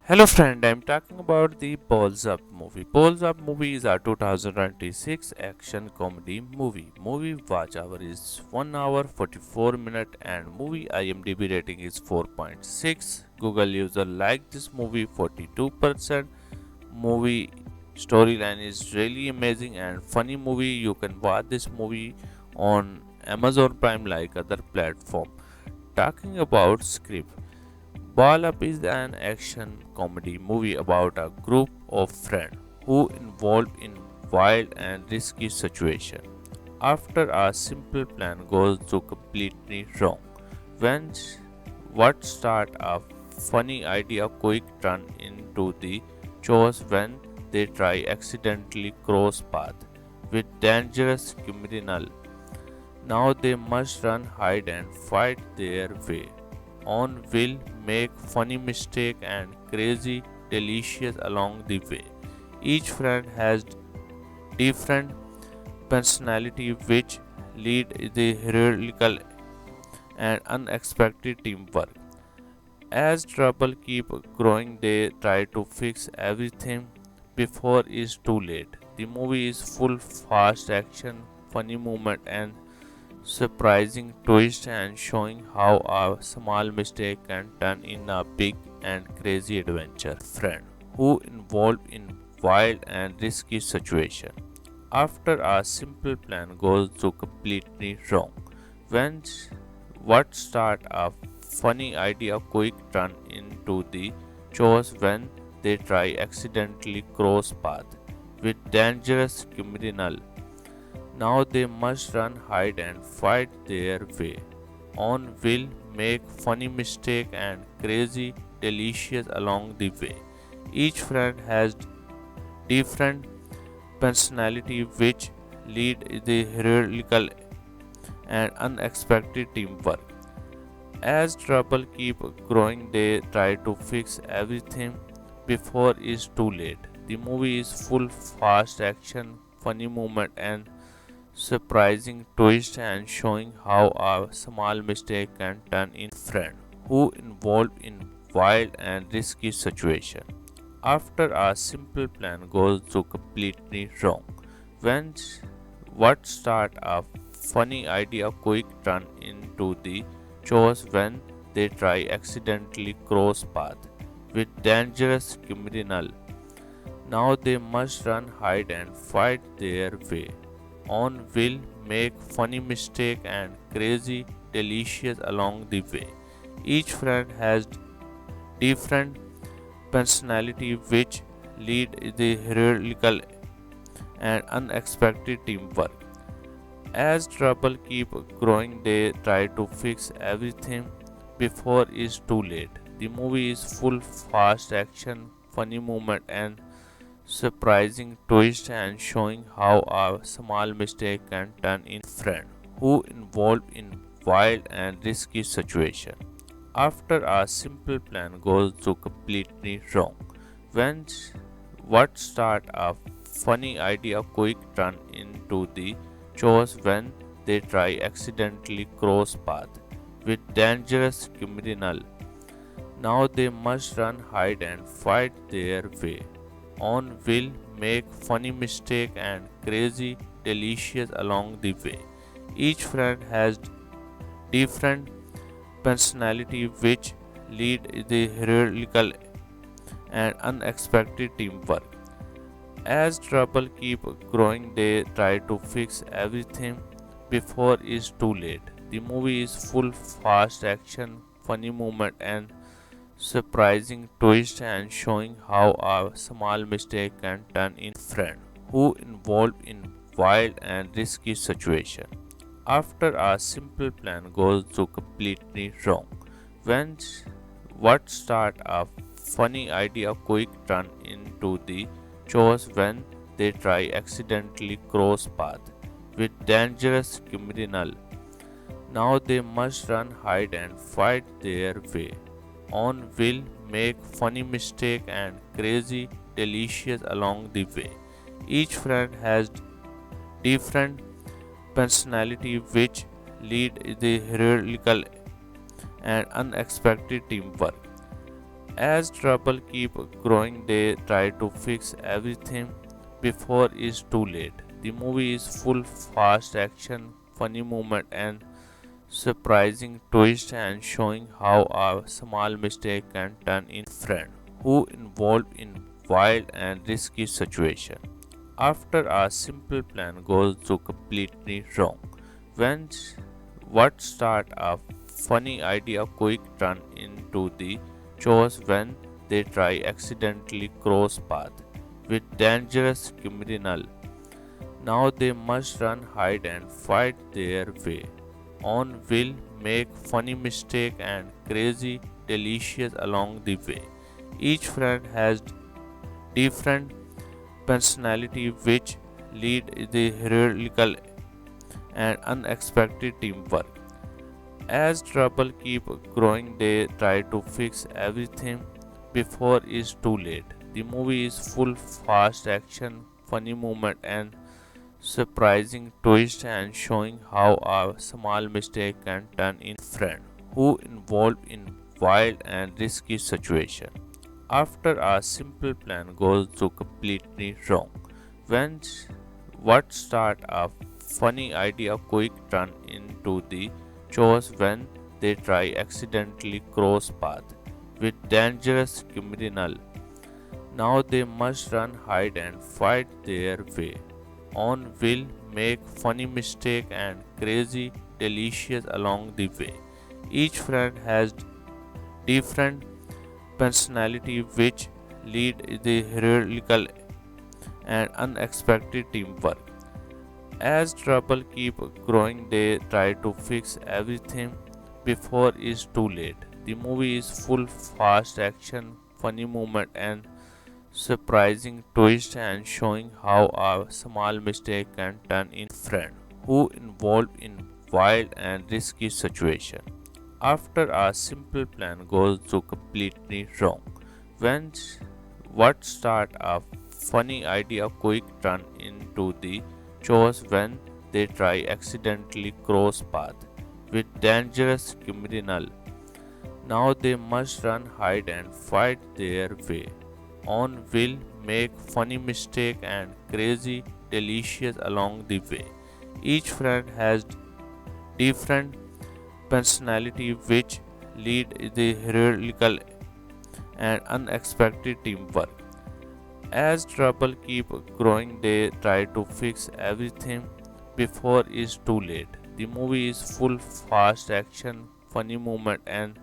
Hello friend, I'm talking about the Balls Up movie. Balls Up movie is a 2026 action comedy movie. Movie watch hour is 1 hour 44 minute and movie IMDb rating is 4.6. Google user like this movie 42%. Movie storyline is really amazing and funny movie. You can watch this movie on Amazon Prime like other platform. Talking about script. Ball Up is an action comedy movie about a group of friends who involved in wild and risky situation. After a simple plan goes to completely wrong, when what start a funny idea quick turn into the chores when they try accidentally cross path with dangerous criminal. Now they must run, hide, and fight their way. On will make funny mistake and crazy delicious along the way. Each friend has different personality which lead the heroical and unexpected teamwork. As trouble keep growing, they try to fix everything before it's too late. The movie is full fast action, funny moment and surprising twist and showing how a small mistake can turn in a big and crazy adventure. Friend who involved in wild and risky situation. After a simple plan goes to completely wrong, when what start a funny idea quick turn into the chores when they try accidentally cross path with dangerous criminal. Now they must run, hide, and fight their way. On will make funny mistake and crazy delicious along the way. Each friend has different personality which lead the heroical and unexpected teamwork. As trouble keep growing, they try to fix everything before it's too late. The movie is full fast action, funny moment and surprising twist and showing how a small mistake can turn in friend who involved in wild and risky situation. After a simple plan goes to completely wrong, when what start a funny idea quick turn into the chores when they try accidentally cross path with dangerous criminal. Now they must run, hide, and fight their way. On will make funny mistake and crazy delicious along the way. Each friend has different personality which lead the heroical and unexpected teamwork. As trouble keep growing, they try to fix everything before it's too late. The movie is full fast action, funny moment and surprising twist and showing how a small mistake can turn in friend who involved in wild and risky situation. After a simple plan goes to completely wrong, when what start a funny idea quick turn into the chores when they try accidentally cross path with dangerous criminal. Now they must run, hide, and fight their way. On will make funny mistake and crazy delicious along the way. Each friend has different personality which lead the heroical and unexpected teamwork. As trouble keep growing, they try to fix everything before it's too late. The movie is full fast action, funny moment and surprising twist and showing how a small mistake can turn in friend who involved in wild and risky situation. After a simple plan goes to completely wrong, when what start a funny idea quick turn into the chores when they try accidentally cross path with dangerous criminal. Now they must run, hide, and fight their way. On will make funny mistake and crazy delicious along the way. Each friend has different personality which lead the heroical and unexpected teamwork. As trouble keep growing, they try to fix everything before it's too late. The movie is full fast action, funny moment and surprising twist and showing how a small mistake can turn in friend who involved in wild and risky situation. After a simple plan goes to completely wrong, when what start a funny idea quick turn into the chores when they try accidentally cross path with dangerous criminal. Now they must run, hide and fight their way. On will make funny mistake and crazy delicious along the way. Each friend has different personality which lead the heroical and unexpected teamwork. As trouble keep growing, they try to fix everything before it's too late. The movie is full fast action, funny moment and surprising twist and showing how a small mistake can turn in friend who involved in wild and risky situation. After a simple plan goes to completely wrong, when what start a funny idea quick turn into the chores when they try accidentally cross path with dangerous criminal. Now they must run, hide and fight their way. On will make funny mistake and crazy delicious along the way. Each friend has different personality which lead the heroical and unexpected teamwork. As trouble keep growing, they try to fix everything before it's too late. The movie is full fast action, funny moment and surprising twist and showing how a small mistake can turn in friend who involved in wild and risky situation. After a simple plan goes to completely wrong, when what start a funny idea quick turn into the chores when they try accidentally cross path with dangerous criminal. Now they must run, hide and fight their way. On will make funny mistake and crazy delicious along the way. Each friend has different personality which lead the heroical and unexpected teamwork. As trouble keep growing, they try to fix everything before it's too late. The movie is full fast action, funny moment and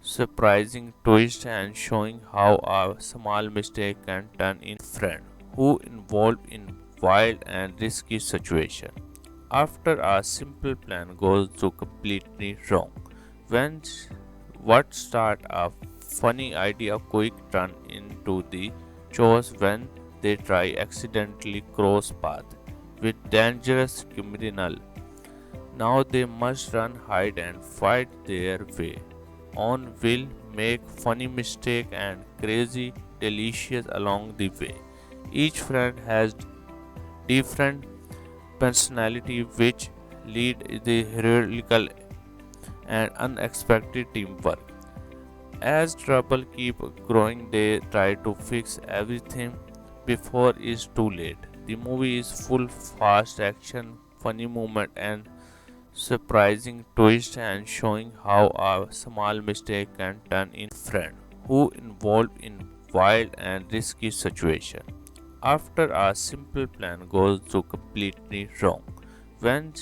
surprising twist and showing how a small mistake can turn in friend who involved in wild and risky situation. After a simple plan goes to completely wrong, when what start a funny idea quick turn into the chores when they try accidentally cross path with dangerous criminal. Now they must run, hide and fight their way. On will make funny mistake and crazy delicious along the way. Each friend has different personality which lead the heroical and unexpected teamwork. As trouble keep growing, they try to fix everything before it's too late. The movie is full fast action, funny moment and surprising twist and showing how a small mistake can turn in friend who involved in wild and risky situation. After a simple plan goes to completely wrong, when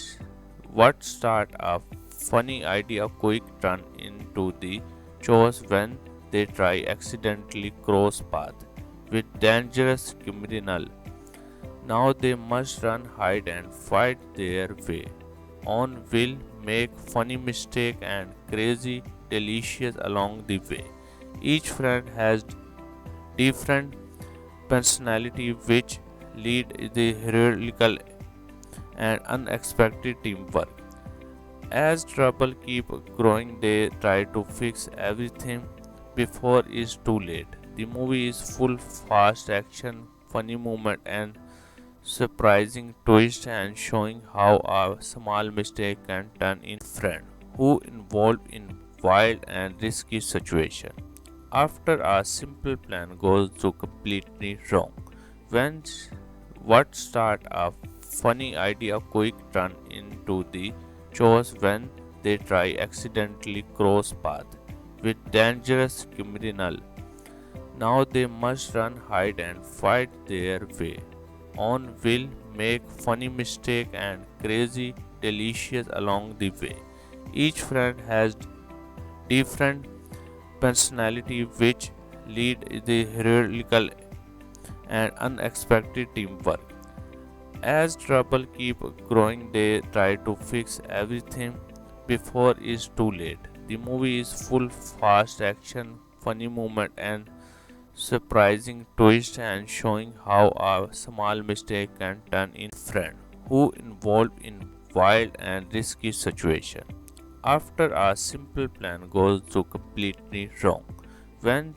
what start a funny idea quick turn into the chores when they try accidentally cross path with dangerous criminal. Now they must run, hide and fight their way. On will make funny mistake and crazy delicious along the way. Each friend has different personality which lead the heroical and unexpected teamwork. As trouble keep growing, they try to fix everything before it's too late. The movie is full fast action, funny moment and surprising twist and showing how a small mistake can turn in friend who involved in wild and risky situation. after a simple plan goes to completely wrong. When what start a funny idea quick turn into the chores when they try accidentally cross path with dangerous criminal. Now they must run, hide and fight their way. On will make funny mistake and crazy delicious along the way. Each friend has different personality which lead the heroical and unexpected teamwork. As trouble keep growing, they try to fix everything before it's too late. The movie is full fast action, funny moment and surprising twist and showing how a small mistake can turn in friend who involved in wild and risky situation. After a simple plan goes to completely wrong, when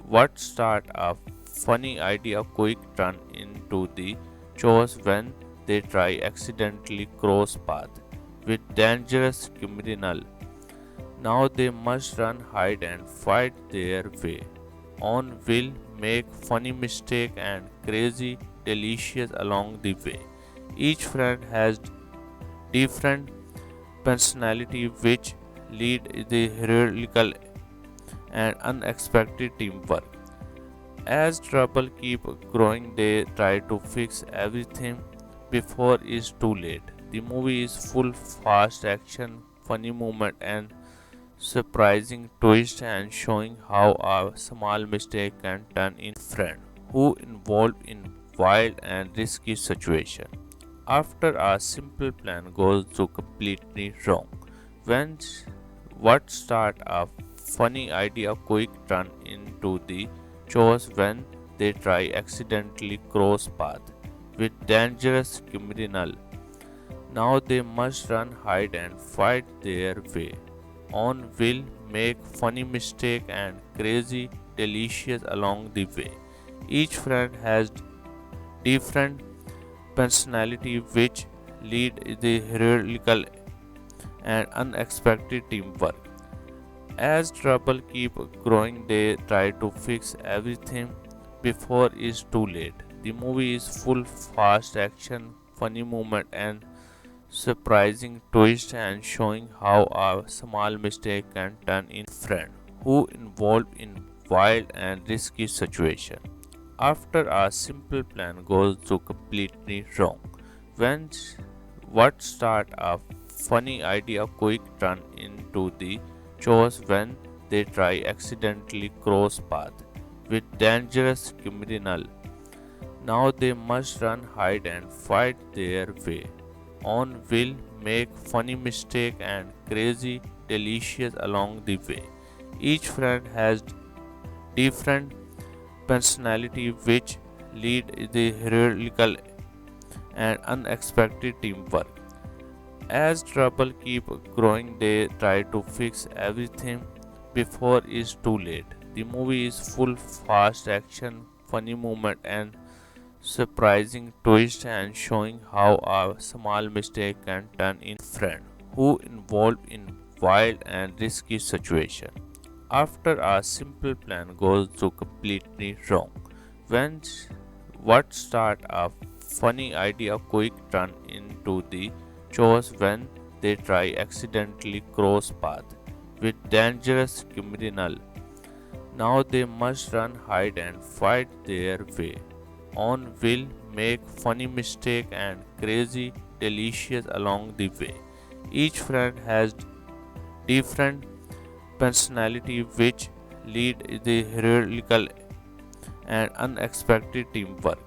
what start a funny idea quick turn into the chores when they try accidentally cross path with dangerous criminal. Now they must run, hide and fight their way. On will make funny mistake and crazy delicious along the way. Each friend has different personality which lead the heroical and unexpected teamwork. As trouble keep growing, they try to fix everything before it's too late. The movie is full fast action, funny moment and surprising twist and showing how a small mistake can turn in friend who involved in wild and risky situation. After a simple plan goes to completely wrong, when what start a funny idea quick turn into the chores when they try accidentally cross path with dangerous criminal. Now they must run, hide and fight their way. On will make funny mistake and crazy delicious along the way. Each friend has different personality which lead the heroical and unexpected teamwork. As trouble keep growing, they try to fix everything before it's too late. The movie is full fast action, funny moment and surprising twist and showing how a small mistake can turn in friend who involved in wild and risky situation. After a simple plan goes to completely wrong, when what start a funny idea quick turn into the chores when they try accidentally cross path with dangerous criminal. Now they must run, hide and fight their way. On will make funny mistake and crazy delicious along the way. Each friend has different personality which lead the heroical and unexpected teamwork. As trouble keep growing, they try to fix everything before it's too late. The movie is full fast action, funny moment and surprising twist and showing how a small mistake can turn in friend who involved in wild and risky situation. After a simple plan goes to completely wrong, when what start a funny idea quick turn into the chores when they try accidentally cross path with dangerous criminal. Now they must run, hide and fight their way. On will make funny mistake and crazy delicious along the way. Each friend has different personality which lead the heroical and unexpected teamwork.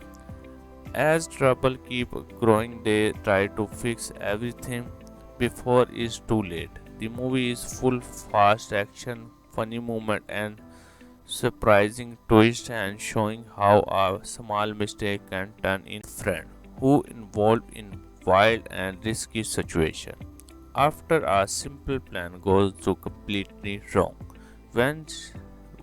As trouble keep growing, they try to fix everything before it's too late. The movie is full fast action, funny moment and surprising twist and showing how a small mistake can turn in friend who involved in wild and risky situation. After a simple plan goes to completely wrong, when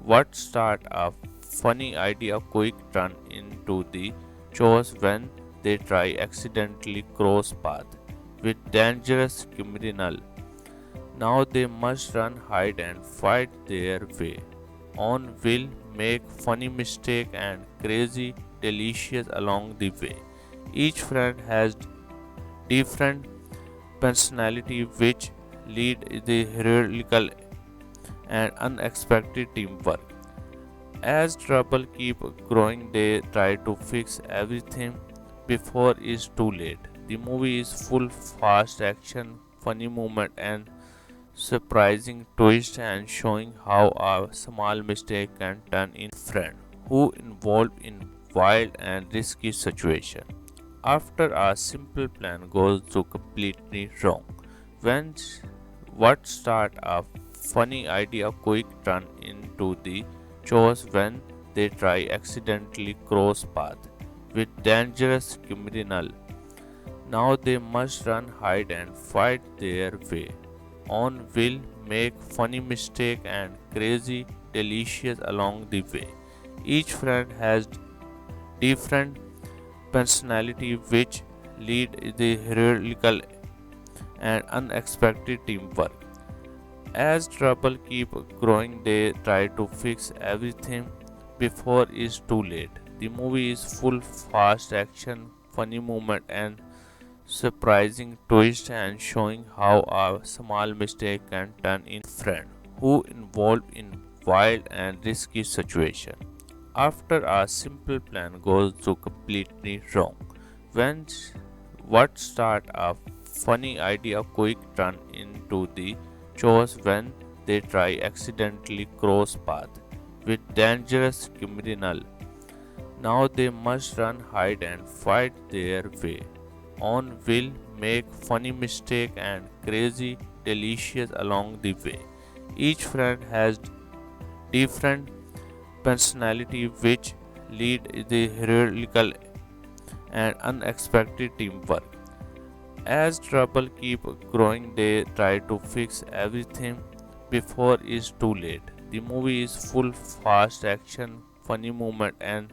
what start a funny idea quick turn into the chores when they try accidentally cross path with dangerous criminal. Now they must run, hide and fight their way. on will make funny mistake and crazy delicious along the way. Each friend has different personality which lead the heroical and unexpected teamwork. As trouble keep growing, they try to fix everything before it's too late. The movie is full fast action, funny moment and surprising twist and showing how a small mistake can turn in friend who involved in wild and risky situation. After a simple plan goes to completely wrong, when what start a funny idea quick turn into the chores when they try accidentally cross path with dangerous criminal. Now they must run, hide and fight their way. On will make funny mistake and crazy delicious along the way. Each friend has different personality which lead the heroical and unexpected teamwork. As trouble keep growing, they try to fix everything before it's too late. The movie is full fast action, funny moment and surprising twist and showing how a small mistake can turn in friend who involved in wild and risky situation. After a simple plan goes to completely wrong, when what start a funny idea quick turn into the chores when they try accidentally cross path with dangerous criminal. Now they must run, hide and fight their way. On will make funny mistake and crazy delicious along the way. Each friend has different personality which lead the heroical and unexpected teamwork. As trouble keep growing, they try to fix everything before it's too late. The movie is full fast action, funny moment and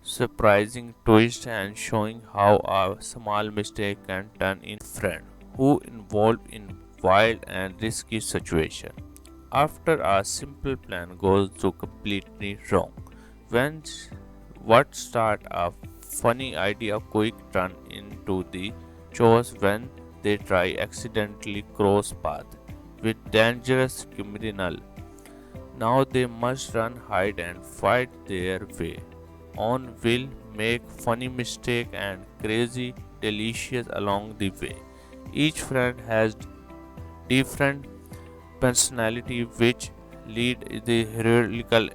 surprising twist and showing how a small mistake can turn in friend who involved in wild and risky situation. After a simple plan goes to completely wrong, when what start a funny idea quick turn into the chores when they try accidentally cross path with dangerous criminal. Now they must run, hide and fight their way. On will make funny mistake and crazy delicious along the way. Each friend has different personality which lead the heroical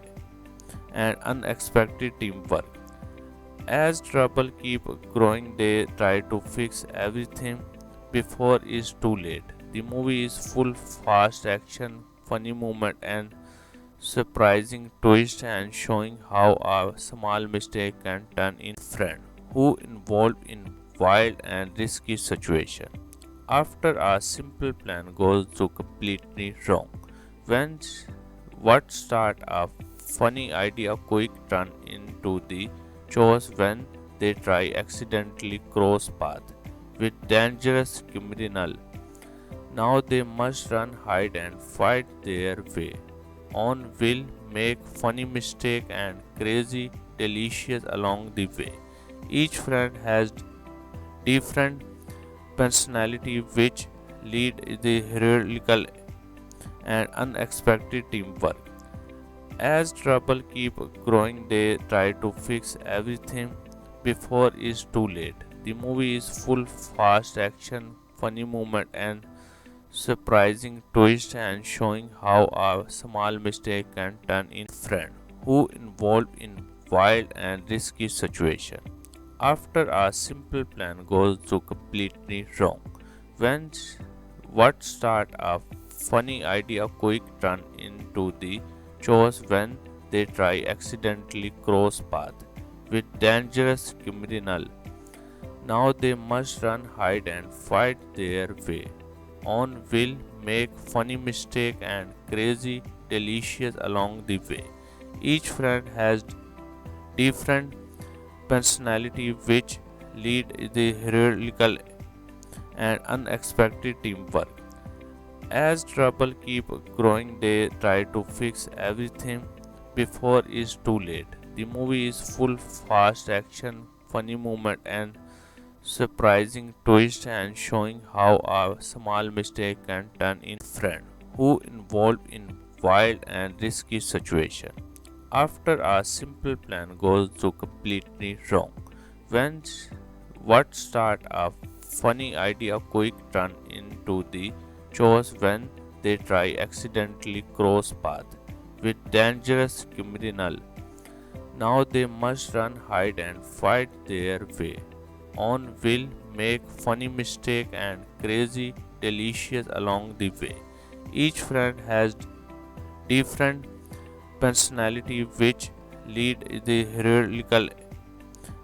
and unexpected teamwork. As trouble keep growing, they try to fix everything before it's too late. The movie is full fast action, funny moment and surprising twist and showing how a small mistake can turn in friend who involved in wild and risky situation. After a simple plan goes to completely wrong, when what start a funny idea quick turn into the chores when they try accidentally cross path with dangerous criminal. Now they must run, hide and fight their way. On will make funny mistake and crazy delicious along the way. Each friend has different personality which lead the heroical and unexpected teamwork. As trouble keep growing, they try to fix everything before it's too late. The movie is full fast action, funny moment and surprising twist and showing how a small mistake can turn in friend who involved in wild and risky situation. After a simple plan goes to completely wrong, when what start a funny idea quick turn into the chores when they try accidentally cross path with dangerous criminal. Now they must run, hide and fight their way. On will make funny mistake and crazy delicious along the way. Each friend has different personality which lead the heroical and unexpected teamwork. As trouble keep growing, they try to fix everything before it's too late. The movie is full fast action, funny moment and surprising twist and showing how a small mistake can turn in friend who involved in wild and risky situation. After a simple plan goes to completely wrong, when what start a funny idea quick turn into the chores when they try accidentally cross path with dangerous criminal. Now they must run, hide and fight their way. On will make funny mistake and crazy delicious along the way. Each friend has different personality which lead the heroical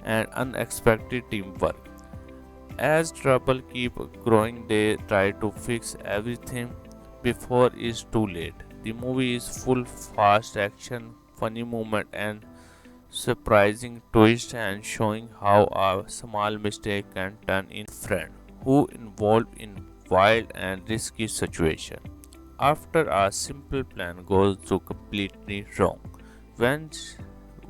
and unexpected teamwork. As trouble keep growing, they try to fix everything before it's too late. The movie is full fast action, funny moment and surprising twist and showing how a small mistake can turn in friend who involved in wild and risky situation. After a simple plan goes to completely wrong, when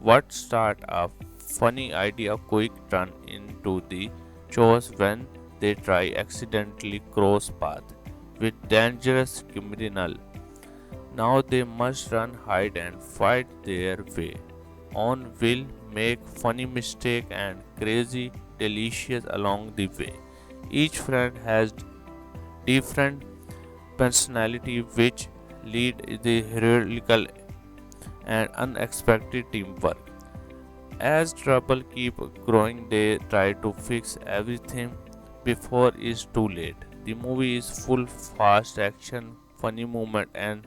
what start a funny idea quick turn into the chores when they try accidentally cross path with dangerous criminal. Now they must run, hide and fight their way. On will make funny mistake and crazy delicious along the way. Each friend has different personality which lead the heroical and unexpected teamwork. As trouble keep growing, they try to fix everything before it's too late. The movie is full fast action, funny moment and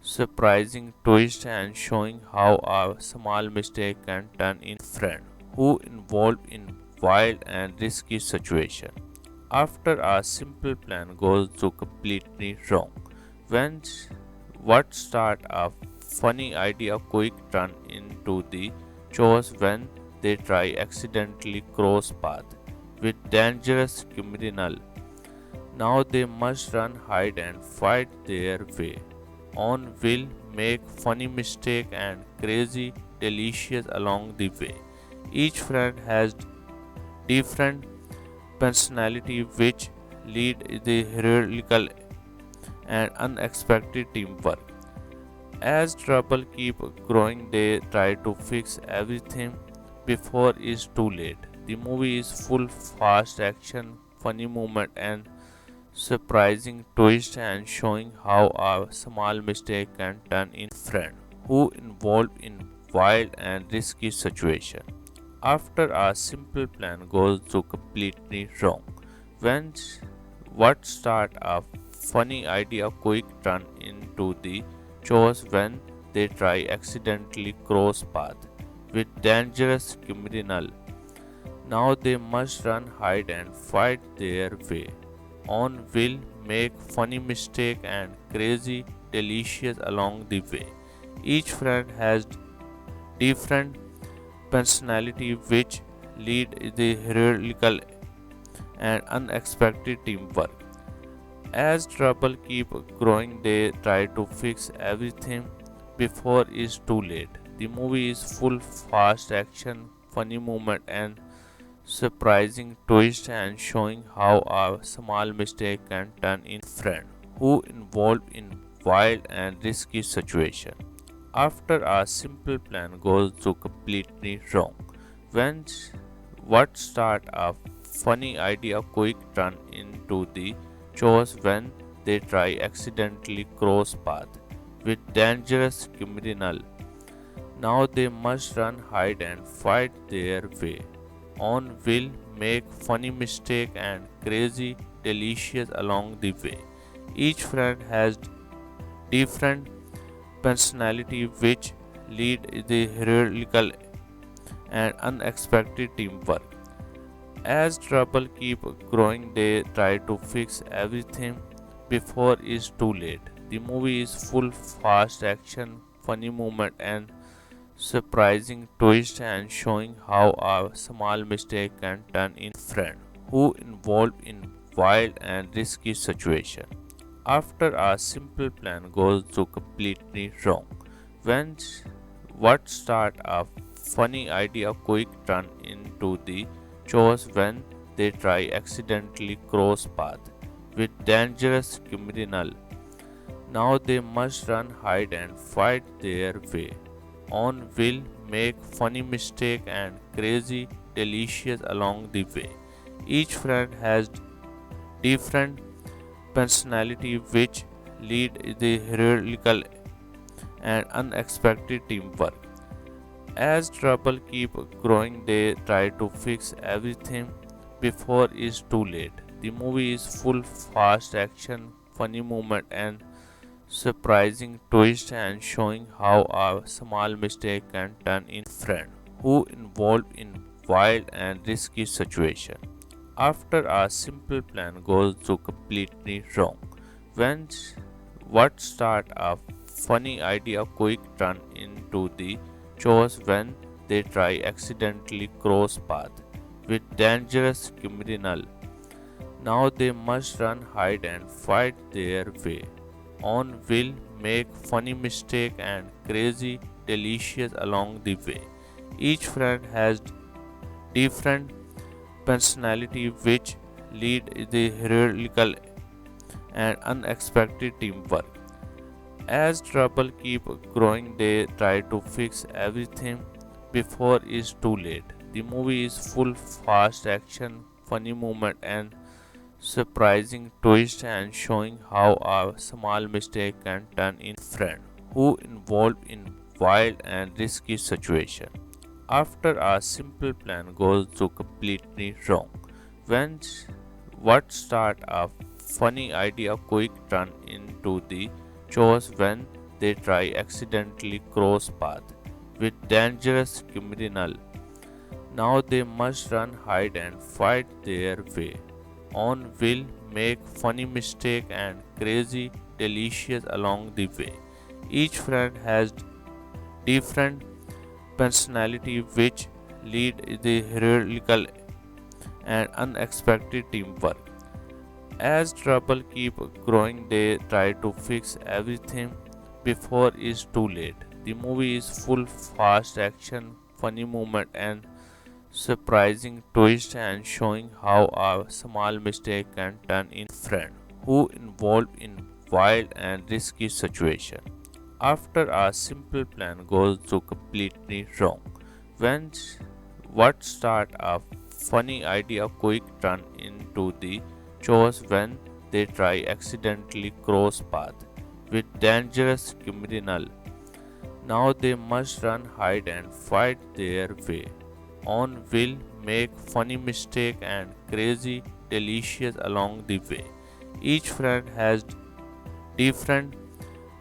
surprising twist and showing how a small mistake can turn in friend who involved in wild and risky situation. After a simple plan goes to completely wrong, when what start a funny idea quick turn into the chores when they try accidentally cross path with dangerous criminal. Now they must run, hide and fight their way. On will make funny mistake and crazy delicious along the way. Each friend has different personality which lead the heroical and unexpected teamwork. As trouble keep growing, they try to fix everything before it's too late. The movie is full fast action, funny moment and surprising twist and showing how a small mistake can turn in friend who involved in wild and risky situation. After a simple plan goes to completely wrong, when what start a funny idea quick turn into the chores when they try accidentally cross path with dangerous criminal. Now they must run, hide and fight their way. On will make funny mistake and crazy delicious along the way. Each friend has different personality which lead the heroical and unexpected teamwork. As trouble keep growing, they try to fix everything before it's too late. The movie is full fast action, funny moment and surprising twist and showing how a small mistake can turn in friend who involved in wild and risky situation. After a simple plan goes to completely wrong, when what start a funny idea quick turn into the chores when they try accidentally cross path with dangerous criminal. Now they must run, hide and fight their way. On will make funny mistake and crazy delicious along the way. Each friend has different personality which lead the heroical and unexpected teamwork. As trouble keep growing, they try to fix everything before it's too late. The movie is full fast action, funny moment and surprising twist and showing how a small mistake can turn in friend who involved in wild and risky situation. After a simple plan goes to completely wrong, when what start a funny idea quick turn into the chores when they try accidentally cross path with dangerous criminal. Now they must run, hide and fight their way. On will make funny mistake and crazy delicious along the way. Each friend has different personality which lead the heroical and unexpected teamwork. As trouble keep growing, they try to fix everything before it's too late. The movie is full fast action, funny moment and surprising twist and showing how a small mistake can turn in friend who involved in wild and risky situation. After a simple plan goes to completely wrong, when what start a funny idea quick turn into the chores when they try accidentally cross path with dangerous criminal. Now they must run, hide and fight their way. On will make funny mistake and crazy delicious along the way. Each friend has different personality which lead the heroical and unexpected teamwork. As trouble keep growing, they try to fix everything before it's too late. The movie is full fast action, funny moment and surprising twist and showing how a small mistake can turn in friend who involved in wild and risky situation. After a simple plan goes to completely wrong, when what start a funny idea quick turn into the chores when they try accidentally cross path with dangerous criminal. Now they must run, hide and fight their way. On will make funny mistake and crazy delicious along the way. Each friend has different personality which lead the heroical and unexpected teamwork. As trouble keep growing, they try to fix everything before it's too late. The movie is full fast action, funny moment and surprising twist and showing how a small mistake can turn in friend who involved in wild and risky situation. After a simple plan goes to completely wrong, when what start a funny idea quick turn into the chores when they try accidentally cross path with dangerous criminal. Now they must run, hide and fight their way. On will make funny mistake and crazy delicious along the way. Each friend has different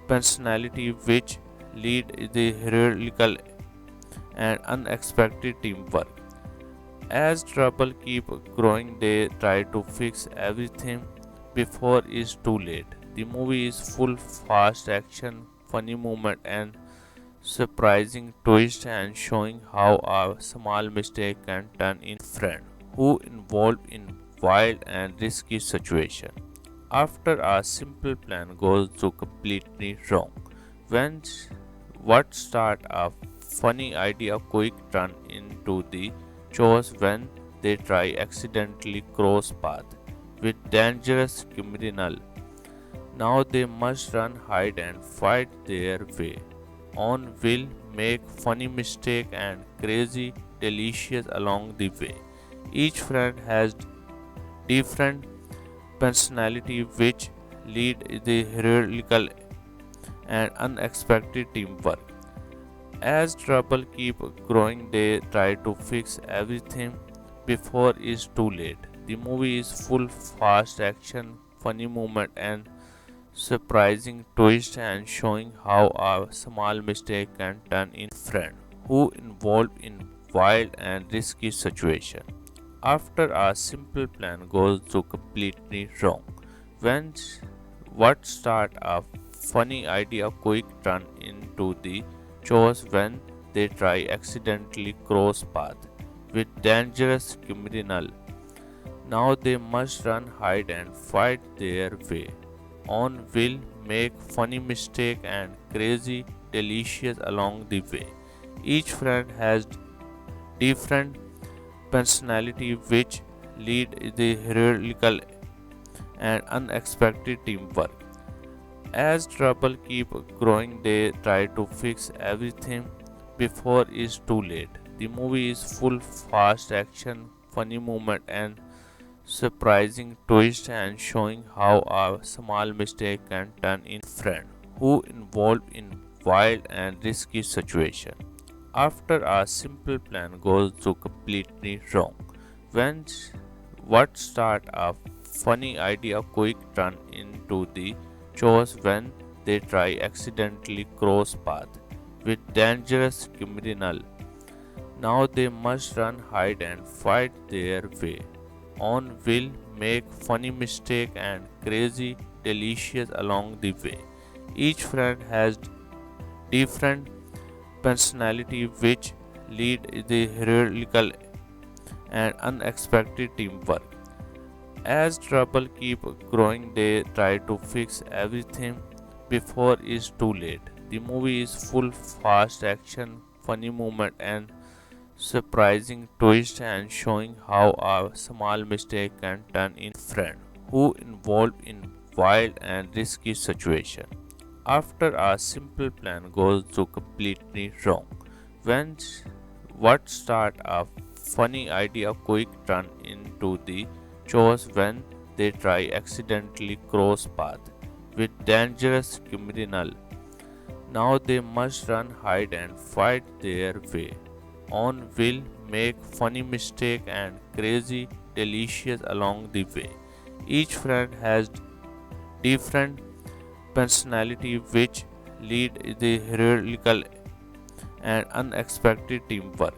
personality which lead the heroical and unexpected teamwork. As trouble keep growing, they try to fix everything before it's too late. The movie is full fast action, funny moment and surprising twist and showing how a small mistake can turn in friend who involved in wild and risky situation. After a simple plan goes to completely wrong, when what start a funny idea quick turn into the chores when they try accidentally cross path with dangerous criminal. Now they must run, hide and fight their way. On will make funny mistake and crazy delicious along the way. Each friend has different personality which lead the heroical and unexpected teamwork. As trouble keep growing, they try to fix everything before it's too late. The movie is full fast action, funny moment and surprising twist and showing how a small mistake can turn in friend who involved in wild and risky situation. After a simple plan goes to completely wrong, when what start a funny idea quick turn into the chores when they try accidentally cross path with dangerous criminal. Now they must run, hide and fight their way. On will make funny mistake and crazy delicious along the way. Each friend has different personality which lead the heroical and unexpected teamwork. As trouble keep growing, they try to fix everything before it's too late. The movie is full fast action, funny moment and surprising twist and showing how a small mistake can turn in friend who involved in wild and risky situation. After a simple plan goes to completely wrong, when what start a funny idea quick turn into the chores when they try accidentally cross path with dangerous criminal. Now they must run, hide and fight their way on will make funny mistake and crazy delicious along the way. Each friend has different personality which lead the heroical and unexpected teamwork. As trouble keep growing, they try to fix everything before it's too late. The movie is full fast action, funny moment and surprising twist and showing how a small mistake can turn in friend who involved in wild and risky situation. After a simple plan goes to completely wrong, when what start a funny idea quick turn into the chores when they try accidentally cross path with dangerous criminal. Now they must run, hide and fight their way on will make funny mistake and crazy delicious along the way. Each friend has different personality which lead the heroical and unexpected teamwork.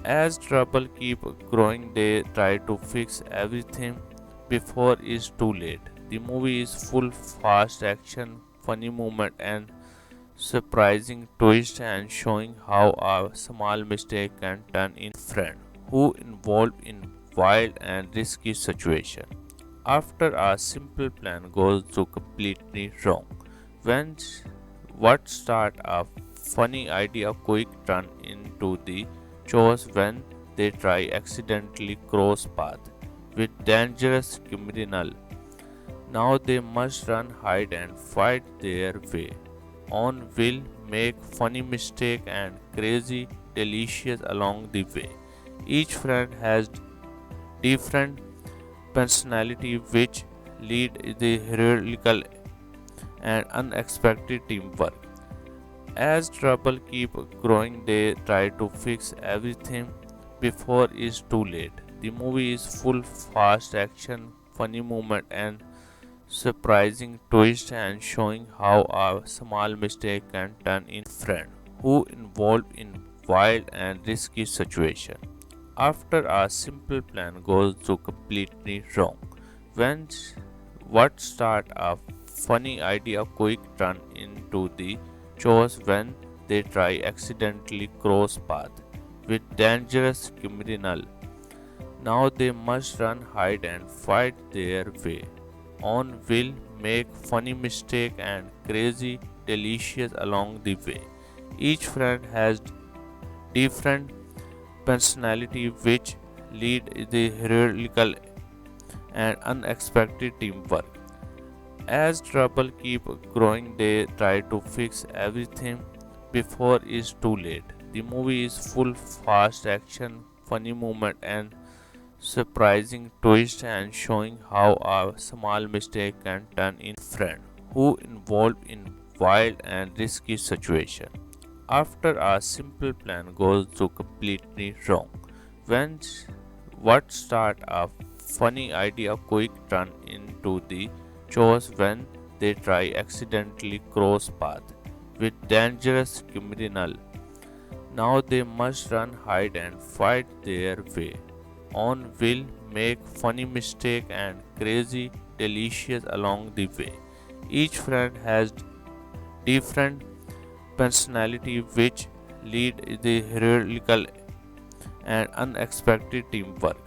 As trouble keep growing, they try to fix everything before it's too late. The movie is full fast action, funny moment and surprising twist and showing how a small mistake can turn in friend who involved in wild and risky situation. After a simple plan goes to completely wrong, when what start a funny idea quick turn into the chores when they try accidentally cross path with dangerous criminal. Now they must run, hide and fight their way on will make funny mistake and crazy delicious along the way. Each friend has different personality which lead the heroical and unexpected teamwork. As trouble keep growing, they try to fix everything before it's too late. The movie is full fast action, funny moment and surprising twist and showing how a small mistake can turn in friend who involved in wild and risky situation. After a simple plan goes to completely wrong, when what start a funny idea quick turn into the chores when they try accidentally cross path with dangerous criminal. Now they must run, hide and fight their way on will make funny mistake and crazy delicious along the way. Each friend has different personality which lead the heroical and unexpected teamwork. As trouble keep growing, they try to fix everything before it's too late. The movie is full fast action, funny moment and surprising twist and showing how a small mistake can turn in friend who involved in wild and risky situation. After a simple plan goes to completely wrong, when what start a funny idea quick turn into the chores when they try accidentally cross path with dangerous criminal. Now they must run, hide and fight their way on will make funny mistake and crazy delicious along the way. Each friend has different personality which lead the heroical and unexpected teamwork. As trouble keep growing, they try to fix everything before it's too late. The movie is full fast action, funny moment and surprising twist and showing how a small mistake can turn in friend who involved in wild and risky situation. After a simple plan goes to completely wrong, when what start a funny idea quick turn into the chores when they try accidentally cross path with dangerous criminal. Now they must run, hide and fight their way on will make funny mistake and crazy delicious along the way. Each friend has different personality which lead the heroical and unexpected teamwork.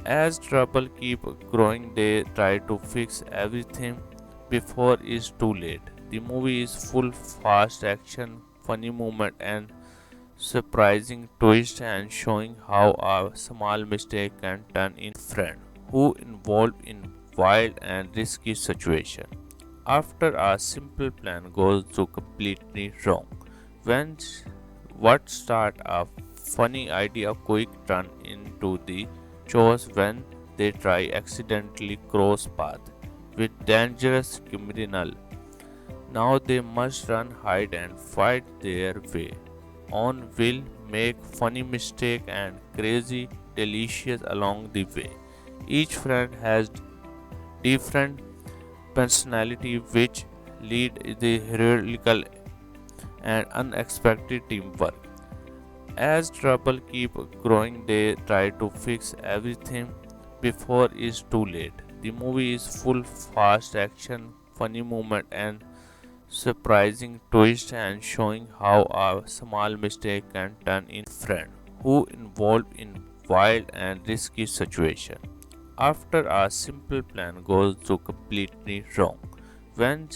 As trouble keep growing, they try to fix everything before it's too late. The movie is full fast action, funny moment and surprising twist and showing how a small mistake can turn in friend who involved in wild and risky situation. After a simple plan goes to completely wrong, when what start a funny idea quick turn into the chores when they try accidentally cross path with dangerous criminal. Now they must run, hide and fight their way on, will make funny mistake and crazy delicious along the way. Each friend has different personality which lead the heroical and unexpected teamwork. As trouble keep growing, they try to fix everything before it's too late. The movie is full fast action, funny moment and surprising twist and showing how a small mistake can turn in friend who involved in wild and risky situation. After a simple plan goes to completely wrong, when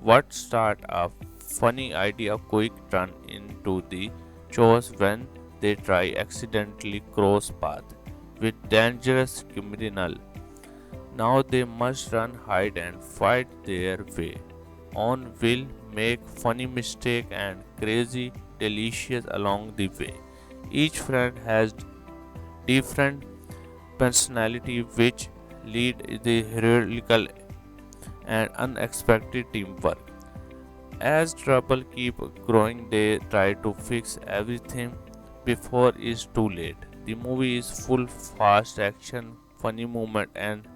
what start a funny idea quick turn into the chores when they try accidentally cross path with dangerous criminal. Now they must run, hide and fight their way on, will make funny mistake and crazy delicious along the way. Each friend has different personality which lead the heroical and unexpected teamwork. As trouble keep growing, they try to fix everything before it's too late. The movie is full fast action, funny moment and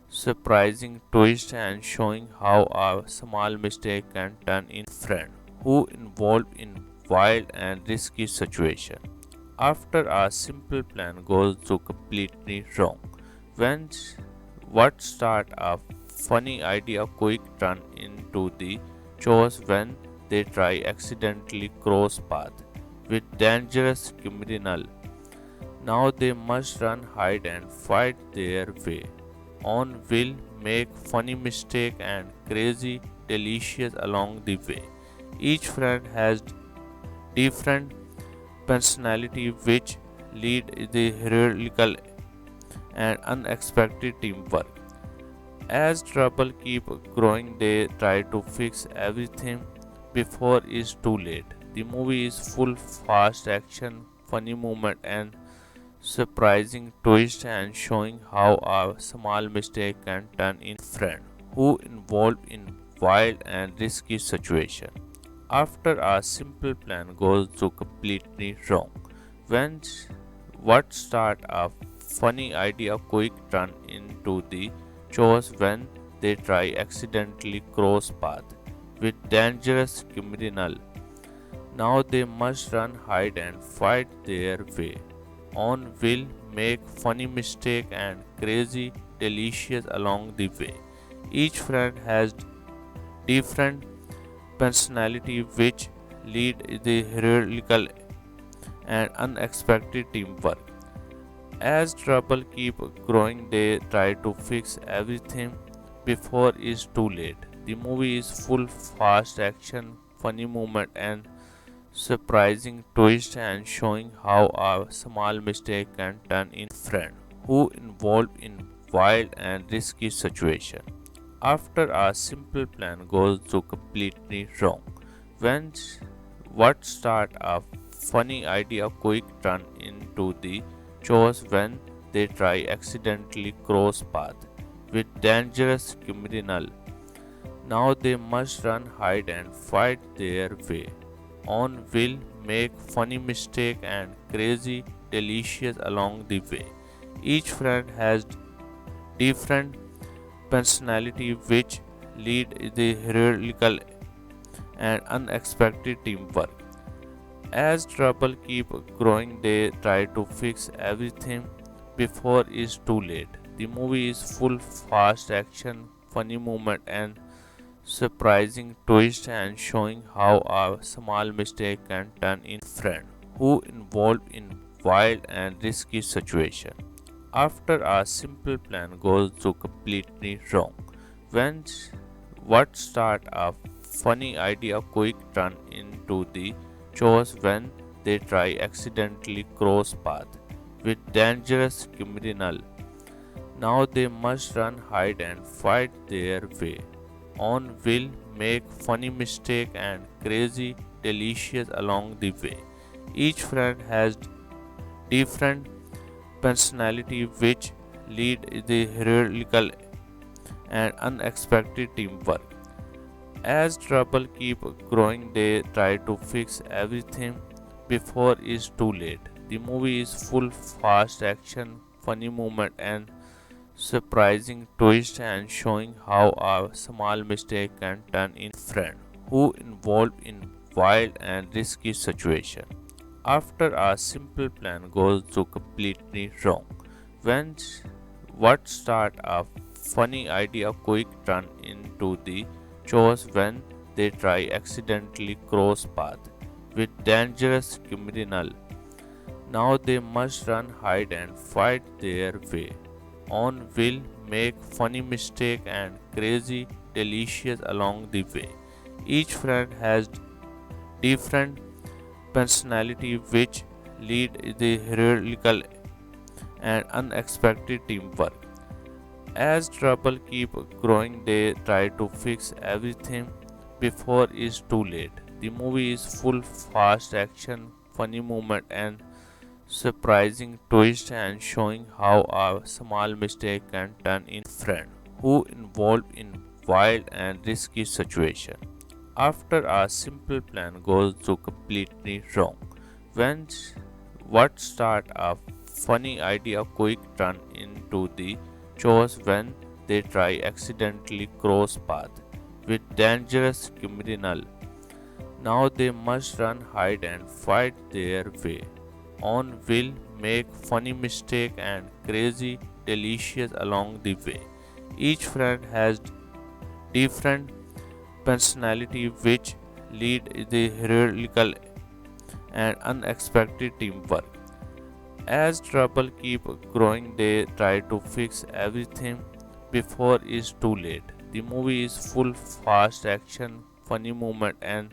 surprising twist and showing how a small mistake can turn in friend who involved in wild and risky situation. After a simple plan goes to completely wrong, when what start a funny idea quick turn into the chores when they try accidentally cross path with dangerous criminal. Now they must run, hide and fight their way on, will make funny mistake and crazy delicious along the way. Each friend has different personality which lead the heroical and unexpected teamwork. As trouble keep growing, they try to fix everything before it's too late. The movie is full fast action, funny moment and surprising twist and showing how a small mistake can turn in friend who involved in wild and risky situation. After a simple plan goes to completely wrong, when what start a funny idea quick turn into the chores when they try accidentally cross path with dangerous criminal. Now they must run, hide and fight their way on, will make funny mistake and crazy delicious along the way. Each friend has different personality which lead the heroical and unexpected teamwork. As trouble keep growing, they try to fix everything before it's too late. The movie is full fast action, funny moment and surprising twist and showing how a small mistake can turn in friend who involved in wild and risky situation. After a simple plan goes to completely wrong, when what start a funny idea quick turn into the chores when they try accidentally cross path with dangerous criminal. Now they must run, hide and fight their way on, will make funny mistake and crazy delicious along the way. Each friend has different personality which lead the heroical and unexpected teamwork. As trouble keep growing, they try to fix everything before it's too late. The movie is full fast action, funny moment and surprising twist and showing how a small mistake can turn in friend who involved in wild and risky situation. After a simple plan goes to completely wrong, when what start a funny idea quick turn into the chores when they try accidentally cross path with dangerous criminal. Now they must run, hide and fight their way. On will make funny mistake and crazy delicious along the way. Each friend has different personality which lead the heroical and unexpected teamwork. As trouble keep growing, they try to fix everything before it's too late. The movie is full fast action, funny moment and surprising twist and showing how a small mistake can turn in friend who involved in wild and risky situation. After a simple plan goes to completely wrong, when what start a funny idea quick turn into the chores when they try accidentally cross path with dangerous criminal. Now they must run, hide and fight their way. On will make funny mistake and crazy delicious along the way. Each friend has different personality which lead the heroical and unexpected teamwork. As trouble keep growing, they try to fix everything before it's too late. The movie is full fast action, funny moment and surprising twist and showing how a small mistake can turn in friend who involved in wild and risky situation. After a simple plan goes to completely wrong, when what start a funny idea quick turn into the chores when they try accidentally cross path with dangerous criminal. Now they must run, hide and fight their way. On will make funny mistake and crazy delicious along the way. Each friend has different personality which lead the heroical and unexpected teamwork. As trouble keep growing, they try to fix everything before it's too late. The movie is full fast action, funny moment and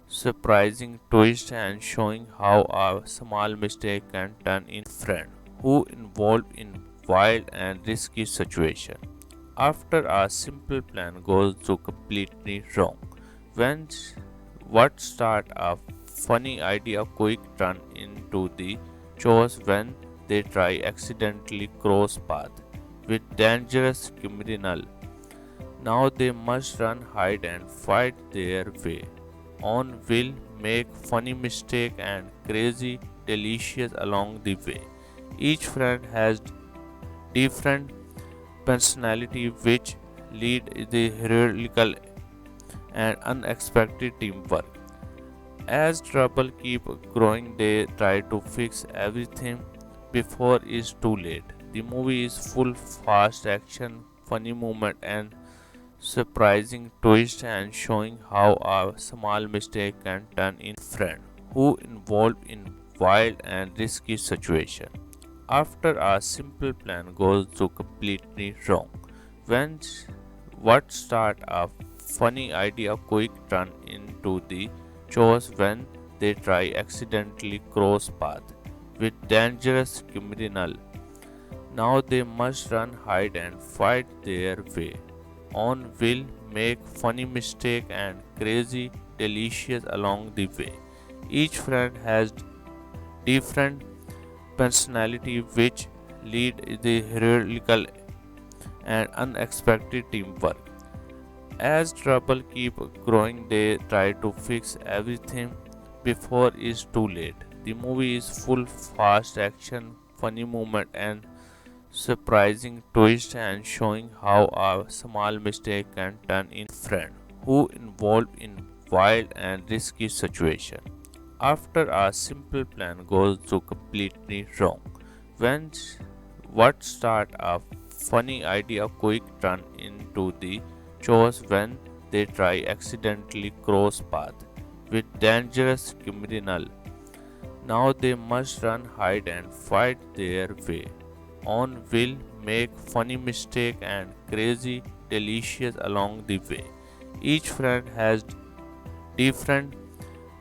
surprising twist and showing how a small mistake can turn in friend who involved in wild and risky situation. After a simple plan goes to completely wrong, when what start a funny idea quick turn into the chores when they try accidentally cross path with dangerous criminal. Now they must run, hide and fight their way. On will make funny mistake and crazy delicious along the way. Each friend has different personality which lead the heroical and unexpected teamwork. As trouble keep growing, they try to fix everything before it's too late. The movie is full fast action, funny moment and surprising twist and showing how a small mistake can turn in friend who involved in wild and risky situation. After a simple plan goes to completely wrong, when what start a funny idea quick turn into the chores when they try accidentally cross path with dangerous criminal. Now they must run, hide and fight their way. On will make funny mistake and crazy delicious along the way. Each friend has different personality which lead the heroical and unexpected teamwork. As trouble keep growing, they try to fix everything before it's too late. The movie is full fast action, funny moment and surprising twist and showing how a small mistake can turn in friend who involved in wild and risky situation. After a simple plan goes to completely wrong, when what start a funny idea quick turn into the chores when they try accidentally cross path with dangerous criminal. Now they must run, hide and fight their way. On will make funny mistake and crazy delicious along the way. Each friend has different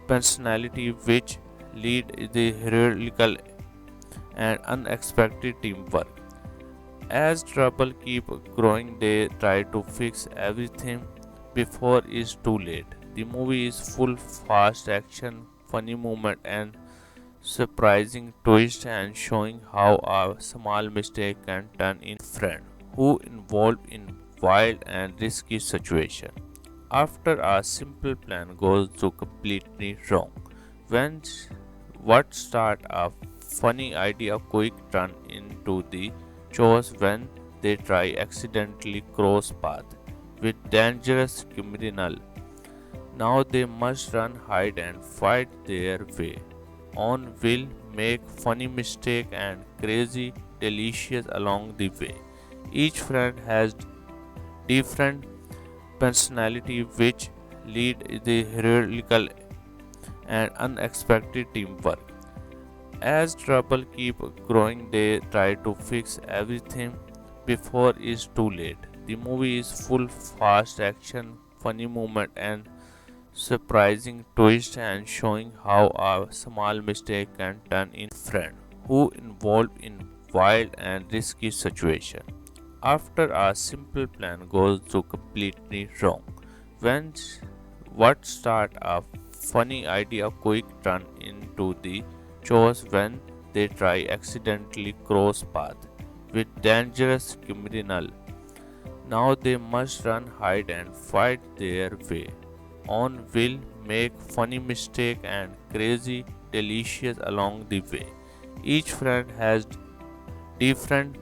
personality which lead the heroical and unexpected teamwork. As trouble keep growing, they try to fix everything before it's too late. The movie is full fast action, funny moment and surprising twist and showing how a small mistake can turn into friend who involved in wild and risky situation. After a simple plan goes to completely wrong, when what start a funny idea quick turn into the chores when they try accidentally cross path with dangerous criminal. Now they must run, hide and fight their way. On will make funny mistake and crazy delicious along the way. Each friend has different personality which lead the heroical and unexpected teamwork. As trouble keep growing, they try to fix everything before it's too late. The movie is full fast action, funny moment and surprising twist and showing how a small mistake can turn into friend who involved in wild and risky situation. After a simple plan goes to completely wrong, when what start a funny idea quick turn into the chores when they try accidentally cross path with dangerous criminal. Now they must run, hide and fight their way. On will make funny mistake and crazy delicious along the way. Each friend has different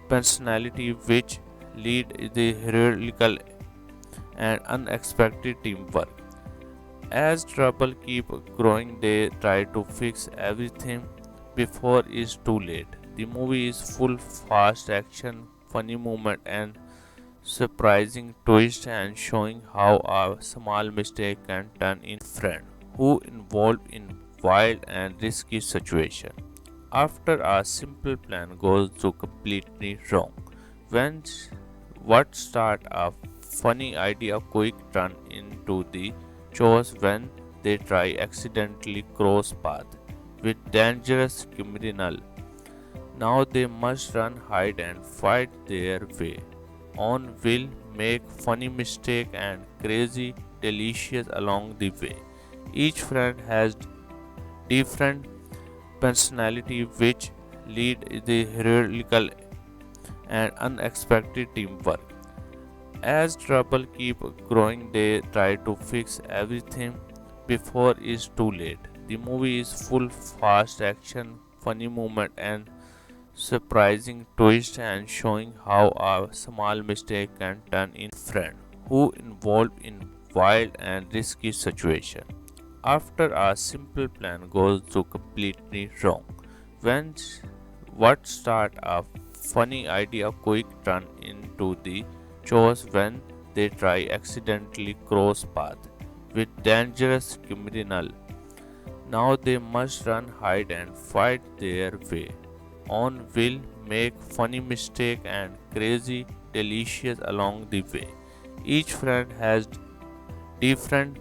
personality which lead the heroical and unexpected teamwork. As trouble keep growing, they try to fix everything before it's too late. The movie is full fast action, funny moment and surprising twist and showing how a small mistake can turn into friend who involved in wild and risky situation. After a simple plan goes to completely wrong, when what start a funny idea quick turn into the chores when they try accidentally cross path with dangerous criminal. Now they must run, hide and fight their way. On will make funny mistake and crazy delicious along the way. Each friend has different personality which lead the heroical and unexpected teamwork. As trouble keep growing, they try to fix everything before it's too late. The movie is full fast action, funny moment and surprising twist and showing how a small mistake can turn into friend who involved in wild and risky situation. After a simple plan goes to completely wrong, when what start a funny idea quick turn into the chores when they try accidentally cross path with dangerous criminal. Now they must run, hide and fight their way. On will make funny mistake and crazy delicious along the way. Each friend has different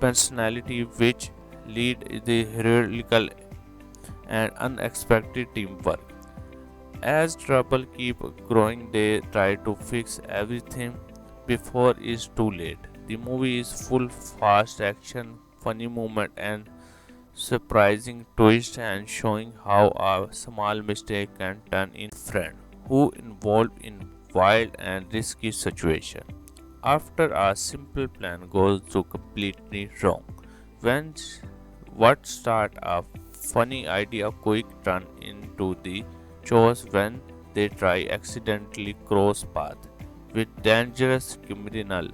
personality which lead the heroical and unexpected teamwork. As trouble keep growing, they try to fix everything before it's too late. The movie is full fast action, funny moment and surprising twist and showing how a small mistake can turn into friend who involved in wild and risky situation. After a simple plan goes to completely wrong, when what start a funny idea quick turn into the chores when they try accidentally cross path with dangerous criminal.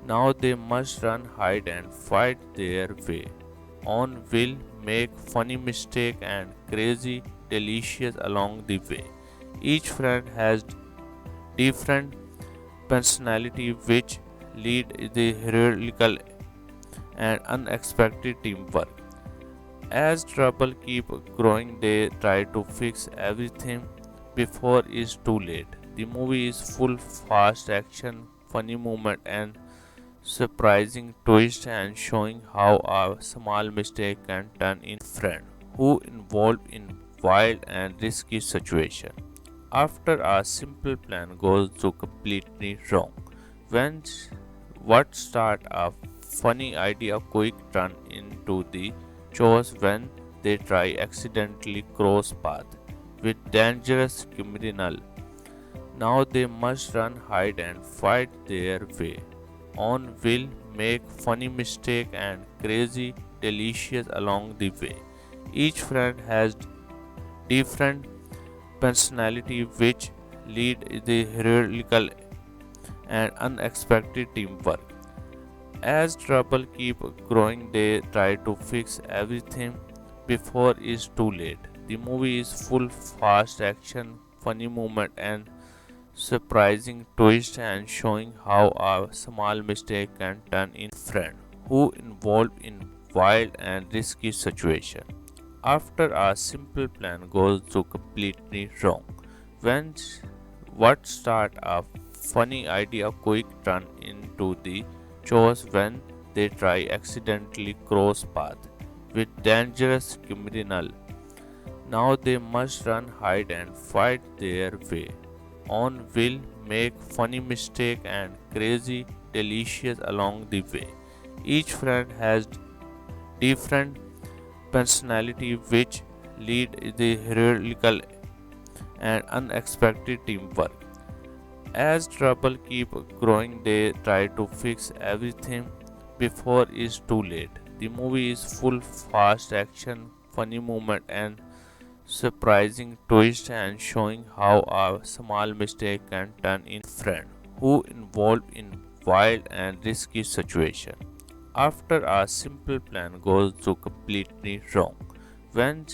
Now they must run, hide and fight their way. On will make funny mistake and crazy delicious along the way. Each friend has different personality which lead the heroical and unexpected teamwork. As trouble keep growing, they try to fix everything before it's too late. The movie is full fast action, funny moment and surprising twist and showing how a small mistake can turn into friend who involved in wild and risky situation. After a simple plan goes to completely wrong, when what start a funny idea quick turn into the chores when they try accidentally cross path with dangerous criminal. Now they must run, hide and fight their way on, will make funny mistake and crazy delicious along the way. Each friend has different personality which lead the heroical and unexpected teamwork. As trouble keep growing, they try to fix everything before it's too late. The movie is full fast action, funny moment and surprising twist and showing how a small mistake can turn into friend who involved in wild and risky situation. After a simple plan goes to completely wrong, when what start a funny idea quick turn into the chores when they try accidentally cross path with dangerous criminal. Now they must run, hide and fight their way on, will make funny mistake and crazy delicious along the way. Each friend has different personality which lead the heroical and unexpected teamwork. As trouble keep growing, they try to fix everything before it's too late. The movie is full fast action, funny moment and surprising twist and showing how a small mistake can turn into friend who involved in wild and risky situation. After a simple plan goes to completely wrong, when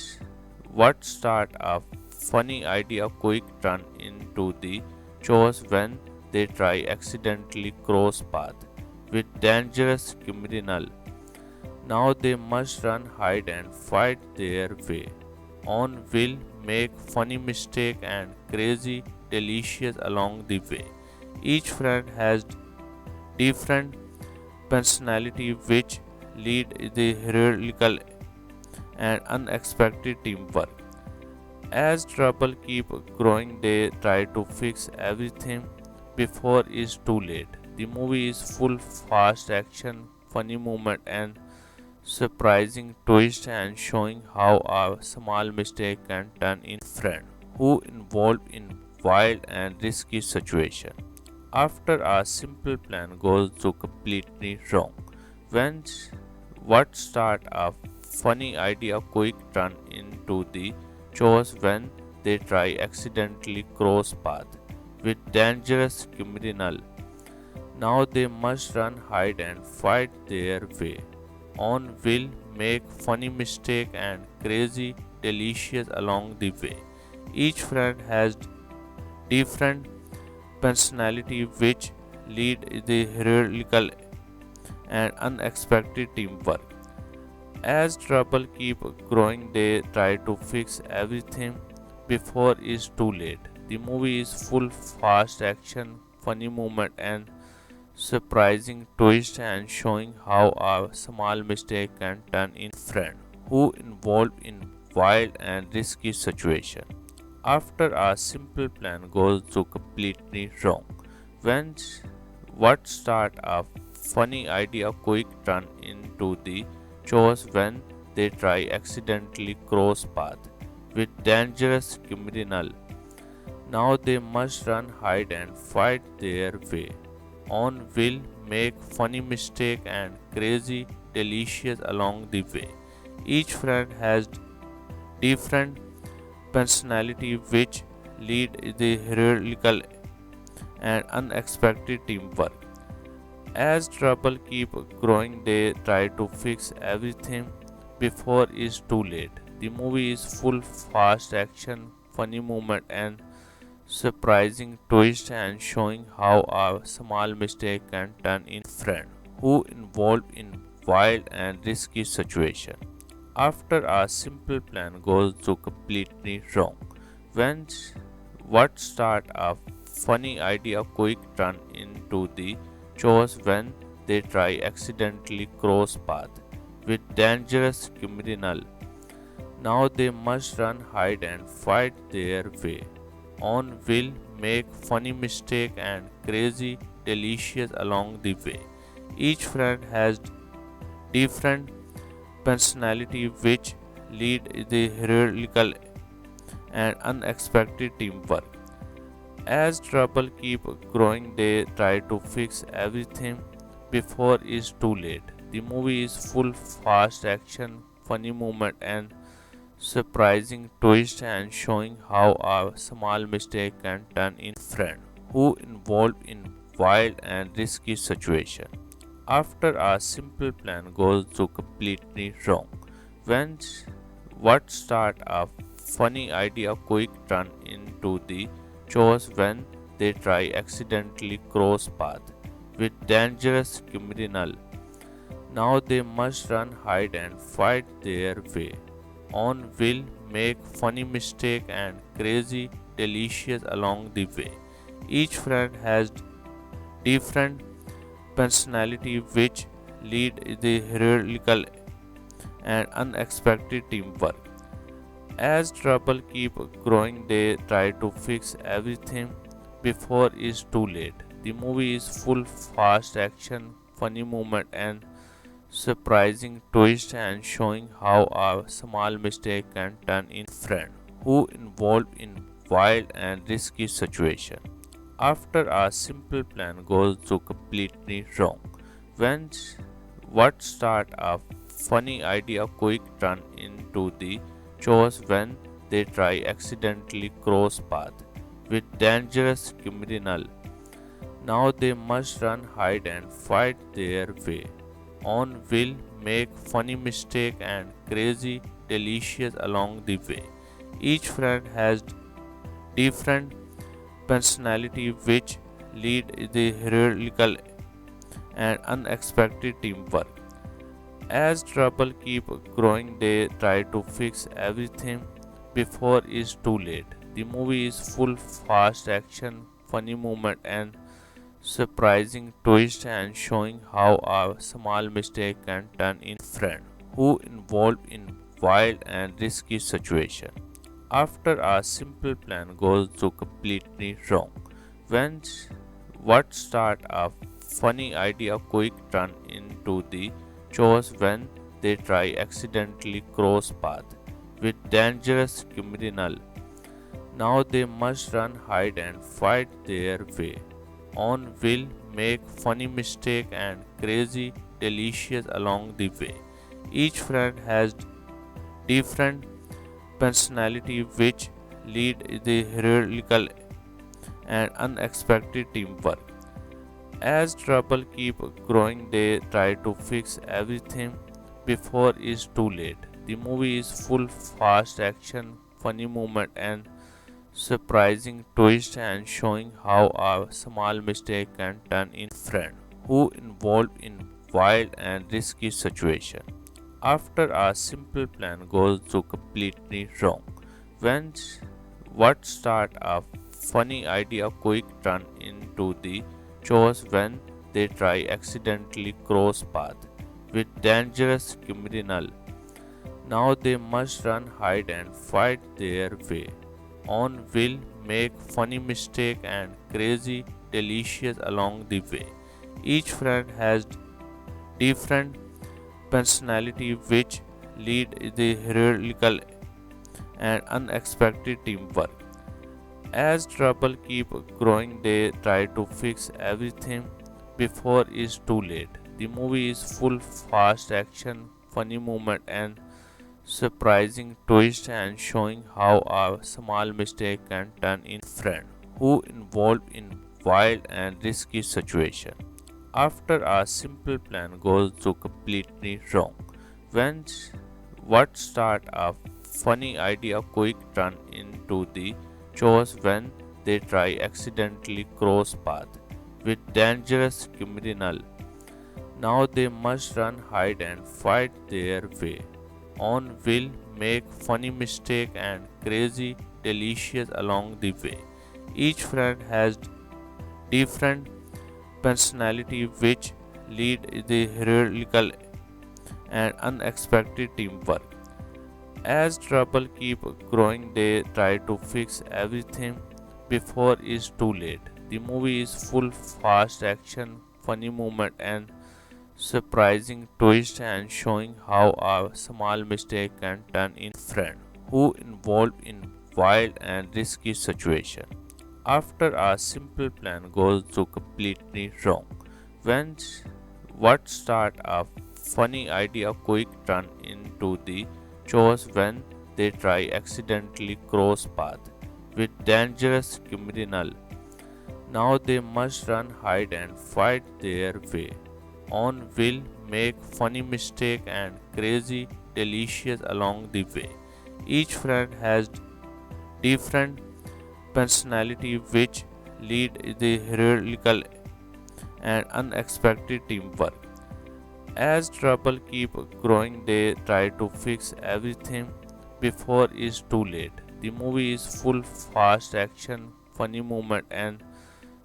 what start a funny idea quick turn into the chores when they try accidentally cross path with dangerous criminal. Now they must run, hide and fight their way on, will make funny mistake and crazy delicious along the way. Each friend has different personality which lead the heroical and unexpected teamwork. As trouble keep growing, they try to fix everything before it's too late. The movie is full fast action, funny moment and surprising twist and showing how a small mistake can turn into friend who involved in wild and risky situation. After a simple plan goes to completely wrong, when what start a funny idea quick turn into the chores when they try accidentally cross path with dangerous criminal. Now they must run, hide and fight their way on, will make funny mistake and crazy delicious along the way. Each friend has different personality which lead the heroical and unexpected teamwork. As trouble keep growing, they try to fix everything before it's too late. The movie is full fast action, funny moment and surprising twist and showing how a small mistake can turn into friend who involved in wild and risky situation. After a simple plan goes to completely wrong, when what start a funny idea quick turn into the chores when they try accidentally cross path with dangerous criminal. Now they must run, hide and fight their way on, will make funny mistake and crazy delicious along the way. Each friend has different personality which lead the heroical and unexpected teamwork. As trouble keep growing, they try to fix everything before it's too late. The movie is full fast action, funny moment and surprising twist and showing how a small mistake can turn into friend who involved in wild and risky situation. After a simple plan goes to completely wrong, when what start a funny idea quick turn into the chores when they try accidentally cross path with dangerous criminal. Now they must run, hide and fight their way. On will make funny mistake and crazy delicious along the way. Each friend has different personality which lead the heroical and unexpected teamwork. As trouble keep growing, they try to fix everything before it's too late. The movie is full fast action, funny moment and surprising twist and showing how a small mistake can turn in friend who involved in wild and risky situation. After a simple plan goes to completely wrong, when what start a funny idea quick turn into the chores when they try accidentally cross path with dangerous criminal. Now they must run, hide and fight their way. On will make funny mistake and crazy delicious along the way. Each friend has different personality which lead the heroical and unexpected teamwork. As trouble keep growing, they try to fix everything before it's too late. The movie is full fast action, funny moment and surprising twist and showing how a small mistake can turn in friend who involved in wild and risky situation. After a simple plan goes to completely wrong, when what start a funny idea quick turn into the chores when they try accidentally cross path with dangerous criminal. Now they must run, hide and fight their way. On will make funny mistake and crazy delicious along the way. Each friend has different personality which lead the heroical and unexpected teamwork. As trouble keep growing, they try to fix everything before it's too late. The movie is full fast action, funny moment and surprising twist and showing how a small mistake can turn in friend who involved in wild and risky situation. After a simple plan goes to completely wrong, when what start a funny idea quick turn into the chores when they try accidentally cross path with dangerous criminal. Now they must run, hide and fight their way. On will make funny mistake and crazy delicious along the way. Each friend has different personality which lead the heroical and unexpected teamwork. As trouble keep growing, they try to fix everything before it's too late. The movie is full fast action, funny moment and surprising twist and showing how a small mistake can turn in friend who involved in wild and risky situation. After a simple plan goes to completely wrong, when what start a funny idea quick turn into the chores when they try accidentally cross path with dangerous criminal. Now they must run, hide and fight their way. On will make funny mistake and crazy delicious along the way. Each friend has different personality which lead the heroical and unexpected teamwork. As trouble keep growing, they try to fix everything before it's too late. The movie is full fast action, funny moment and surprising twist and showing how a small mistake can turn in friend who involved in wild and risky situation. After a simple plan goes to completely wrong, when what start a funny idea quick turn into the chores when they try accidentally cross path with dangerous criminal. Now they must run, hide and fight their way. On will make funny mistake and crazy delicious along the way. Each friend has different personality which lead the heroical and unexpected teamwork. As trouble keep growing, they try to fix everything before it's too late. The movie is full fast action, funny moment and surprising twist and showing how a small mistake can turn in friend who involved in wild and risky situation. After a simple plan goes to completely wrong, when what start a funny idea quick turn into the chores when they try accidentally cross path with dangerous criminal. Now they must run, hide and fight their way on will make funny mistake and crazy delicious along the way. Each friend has different personality which lead the heroical and unexpected teamwork. As trouble keep growing, they try to fix everything before it's too late. The movie is full fast action, funny moment and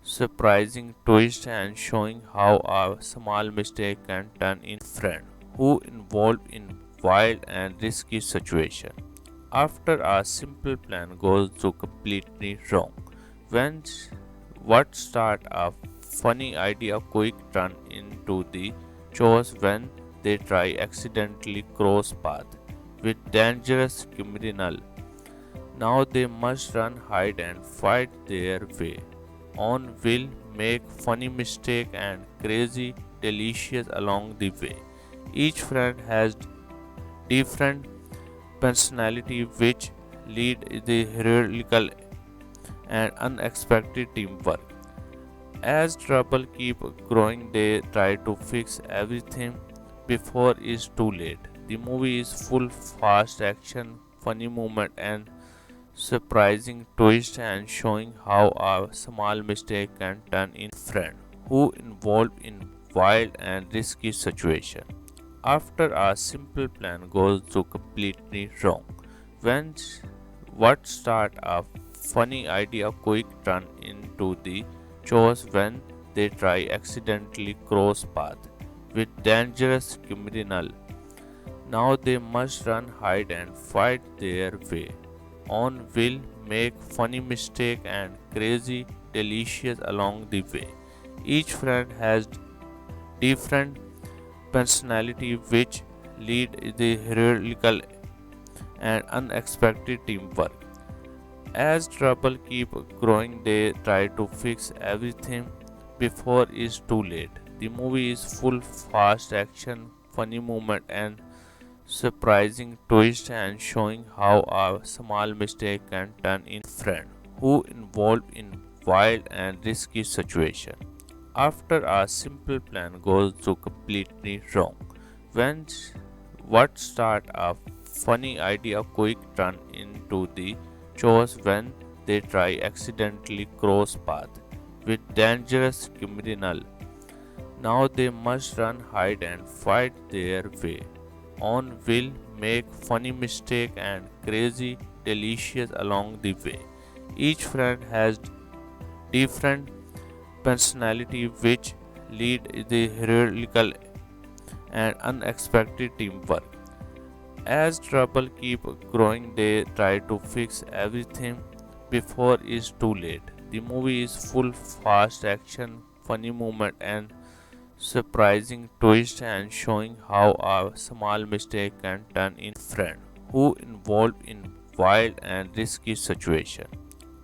surprising twist and showing how a small mistake can turn in friend who involved in wild and risky situation. After a simple plan goes to completely wrong, when what start a funny idea quick turn into the chores when they try accidentally cross path with dangerous criminal. Now they must run, hide and fight their way on will make funny mistake and crazy delicious along the way. Each friend has different personality which lead the heroical and unexpected teamwork. As trouble keep growing, they try to fix everything before it's too late. The movie is full fast action, funny moment and surprising twist and showing how a small mistake can turn in friend who involved in wild and risky situation. After a simple plan goes to completely wrong, when what start a funny idea quick turn into the chores when they try accidentally cross path with dangerous criminal. Now they must run, hide and fight their way on will make funny mistake and crazy delicious along the way. Each friend has different personality which lead the heroical and unexpected teamwork. As trouble keep growing, they try to fix everything before it's too late. The movie is full fast action, funny moment and surprising twist and showing how a small mistake can turn in friend who involved in wild and risky situation. After a simple plan goes to completely wrong, when what start a funny idea quick turn into the chores when they try accidentally cross path with dangerous criminal. Now they must run, hide and fight their way on will make funny mistake and crazy delicious along the way. Each friend has different personality which lead the heroical and unexpected teamwork. As trouble keep growing, they try to fix everything before it's too late. The movie is full fast action, funny moment and surprising twist and showing how a small mistake can turn in friend who involved in wild and risky situation.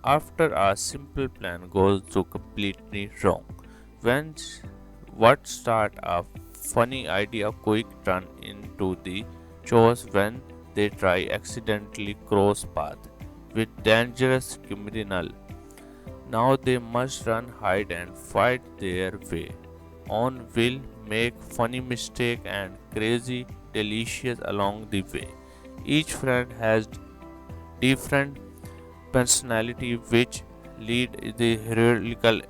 After a simple plan goes to completely wrong, when what start a funny idea quick turn into the chores when they try accidentally cross path with dangerous criminal. Now they must run, hide and fight their way on will make funny mistake and crazy delicious along the way. Each friend has different personality which lead the heroical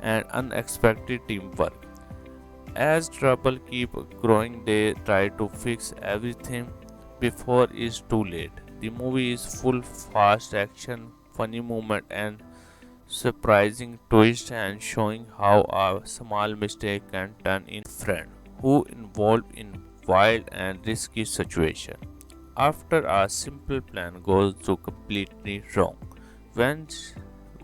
and unexpected teamwork. As trouble keep growing, they try to fix everything before it's too late. The movie is full fast action, funny moment and surprising twist and showing how a small mistake can turn in friend who involved in wild and risky situation. After a simple plan goes to completely wrong, when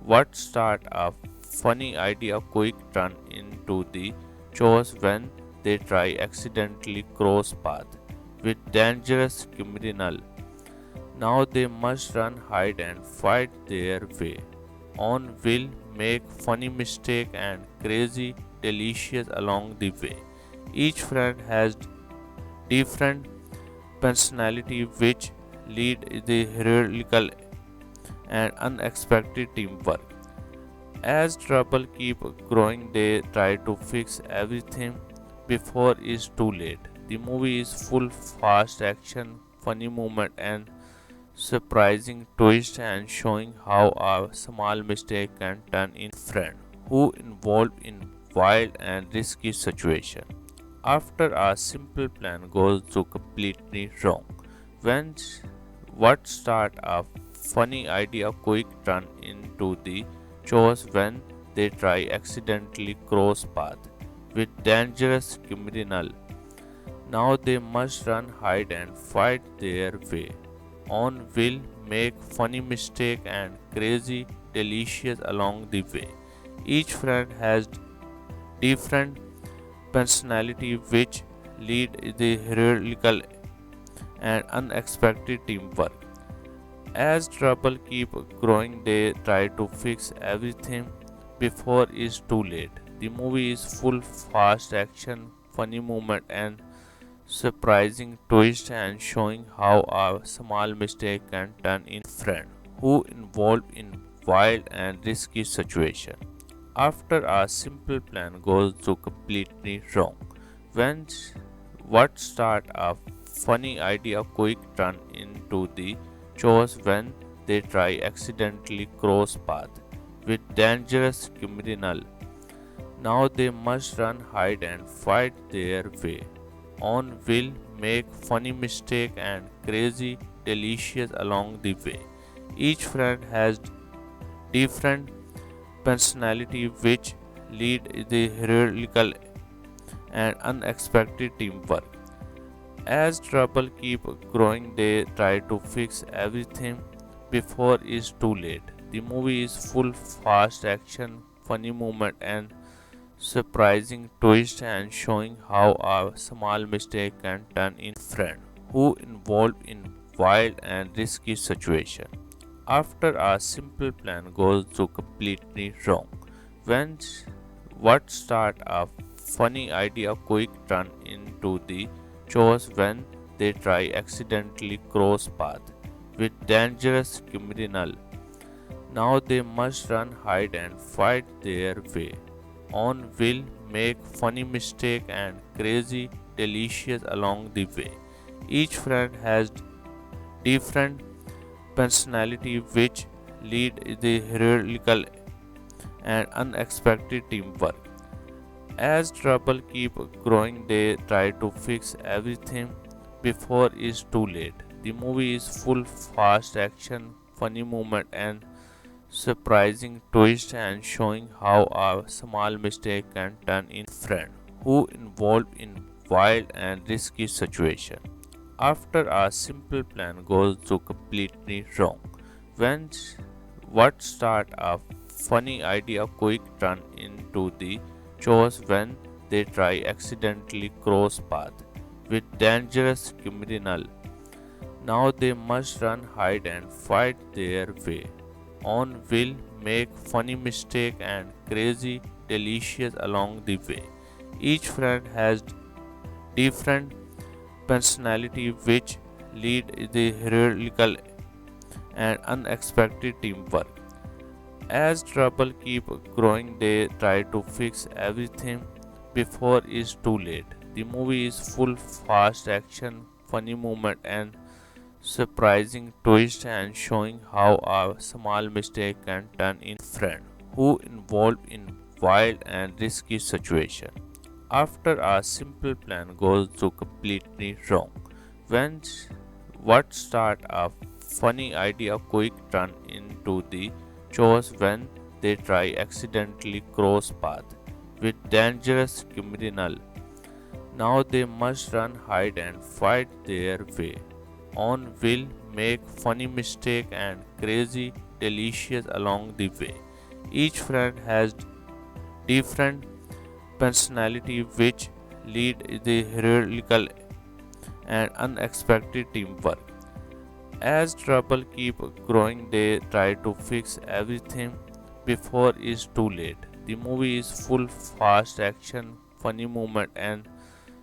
what start a funny idea quick turn into the chores when they try accidentally cross path with dangerous criminal. Now they must run, hide and fight their way. On will make funny mistake and crazy delicious along the way. Each friend has different personality which lead the heroical and unexpected teamwork. As trouble keep growing, they try to fix everything before it's too late. The movie is full fast action, funny moment and surprising twist and showing how a small mistake can turn in friend who involved in wild and risky situation. After a simple plan goes to completely wrong, when what start a funny idea quick turn into the chores when they try accidentally cross path with dangerous criminal. Now they must run, hide and fight their way. On will make funny mistake and crazy delicious along the way. Each friend has different personality which lead the heroical and unexpected teamwork. As trouble keep growing, they try to fix everything before it's too late. The movie is full fast action, funny moment and surprising twist and showing how a small mistake can turn in friend who involved in wild and risky situation. After a simple plan goes to completely wrong, when what start a funny idea quick turn into the chores when they try accidentally cross path with dangerous criminal. Now they must run, hide and fight their way. On will make funny mistake and crazy delicious along the way. Each friend has different personality which lead the heroical and unexpected teamwork. As trouble keep growing, they try to fix everything before it's too late. The movie is full fast action, funny moment and surprising twist and showing how a small mistake can turn in friend who involved in wild and risky situation. After a simple plan goes to completely wrong, when what start a funny idea quick turn into the chores when they try accidentally cross path with dangerous criminal. Now they must run, hide and fight their way. On will make funny mistake and crazy delicious along the way. Each friend has different personality which lead the heroical and unexpected teamwork. As trouble keep growing, they try to fix everything before it's too late. The movie is full fast action, funny moment and surprising twist and showing how a small mistake can turn in friend who involved in wild and risky situation. After a simple plan goes to completely wrong, when what start a funny idea quick turn into the chores when they try accidentally cross path with dangerous criminal. Now they must run, hide and fight their way. On will make funny mistake and crazy delicious along the way. Each friend has different personality which lead the heroical and unexpected teamwork. As trouble keep growing, they try to fix everything before it's too late. The movie is full fast action, funny moment and surprising twist and showing how a small mistake can turn in friend who involved in wild and risky situation. After a simple plan goes to completely wrong, when what start a funny idea quick turn into the chores when they try accidentally cross path with dangerous criminal. Now they must run, hide and fight their way. On will make funny mistake and crazy delicious along the way. Each friend has different personality which lead the heroical and unexpected teamwork. As trouble keep growing, they try to fix everything before it's too late. The movie is full fast action, funny moment and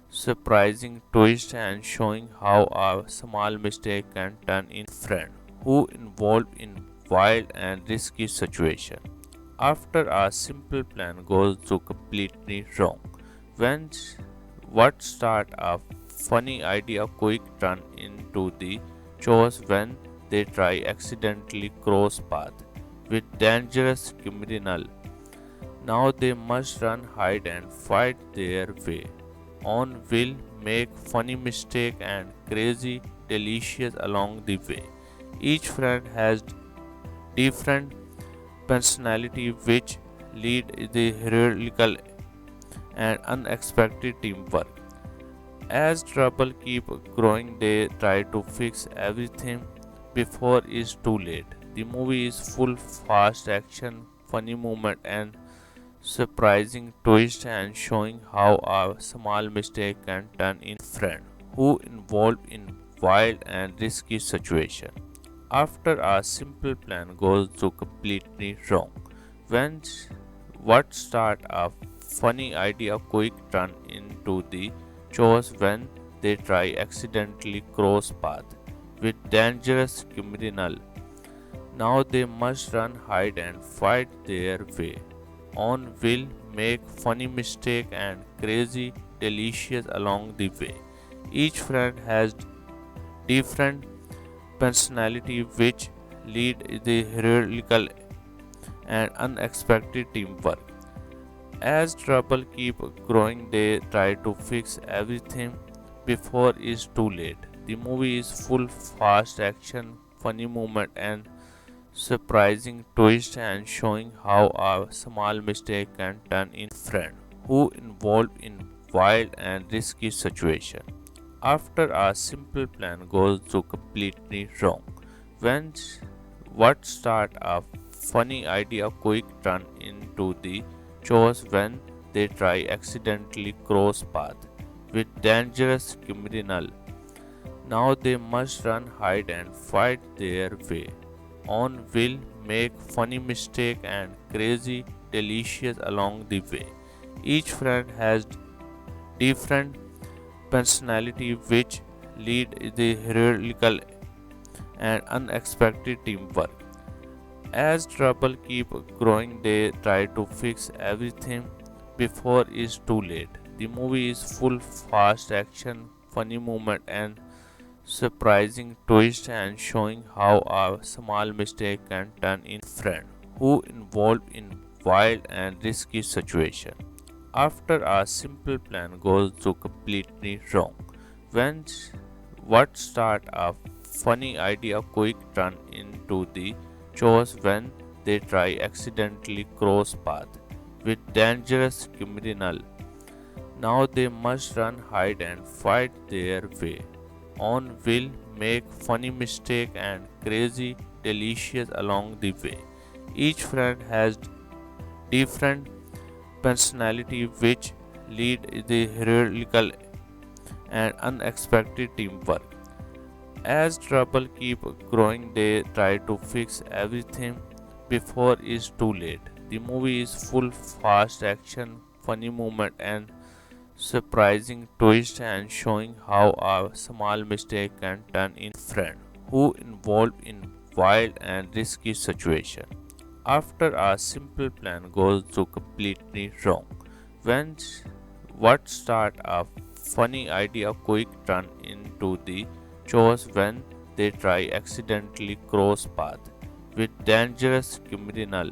surprising twist and showing how a small mistake can turn in friend who involved in wild and risky situation. After a simple plan goes to completely wrong, when what start a funny idea quick turn into the chores when they try accidentally cross path with dangerous criminal. Now they must run, hide and fight their way. On will make funny mistake and crazy delicious along the way. Each friend has different personality which lead the heroical and unexpected teamwork. As trouble keep growing, they try to fix everything before it's too late. The movie is full fast action, funny moment and surprising twist and showing how a small mistake can turn in friend who involved in wild and risky situation. After a simple plan goes to completely wrong, when what start a funny idea quick turn into the chores when they try accidentally cross path with dangerous criminal. Now they must run, hide and fight their way. On will make funny mistake and crazy delicious along the way. Each friend has different personality which lead the heroical and unexpected teamwork. As trouble keep growing, they try to fix everything before it's too late. The movie is full fast action, funny moment and surprising twist and showing how a small mistake can turn in friend who involved in wild and risky situation. After a simple plan goes to completely wrong, when what start a funny idea quick turn into the chores when they try accidentally cross path with dangerous criminal. Now they must run, hide and fight their way. On will make funny mistake and crazy delicious along the way. Each friend has different personality which lead the heroical and unexpected teamwork. As trouble keep growing, they try to fix everything before it's too late. The movie is full fast action, funny moment and surprising twist and showing how a small mistake can turn in friend who involved in wild and risky situation. After a simple plan goes to completely wrong, when what start a funny idea quick turn into the chores when they try accidentally cross path with dangerous criminal. Now they must run, hide and fight their way. On will make funny mistake and crazy delicious along the way. Each friend has different personality which lead the heroical and unexpected teamwork. As trouble keep growing, they try to fix everything before it's too late. The movie is full fast action, funny moment and surprising twist and showing how a small mistake can turn in friend who involved in wild and risky situation. After a simple plan goes to completely wrong, when what start a funny idea quick turn into the chores when they try accidentally cross path with dangerous criminal.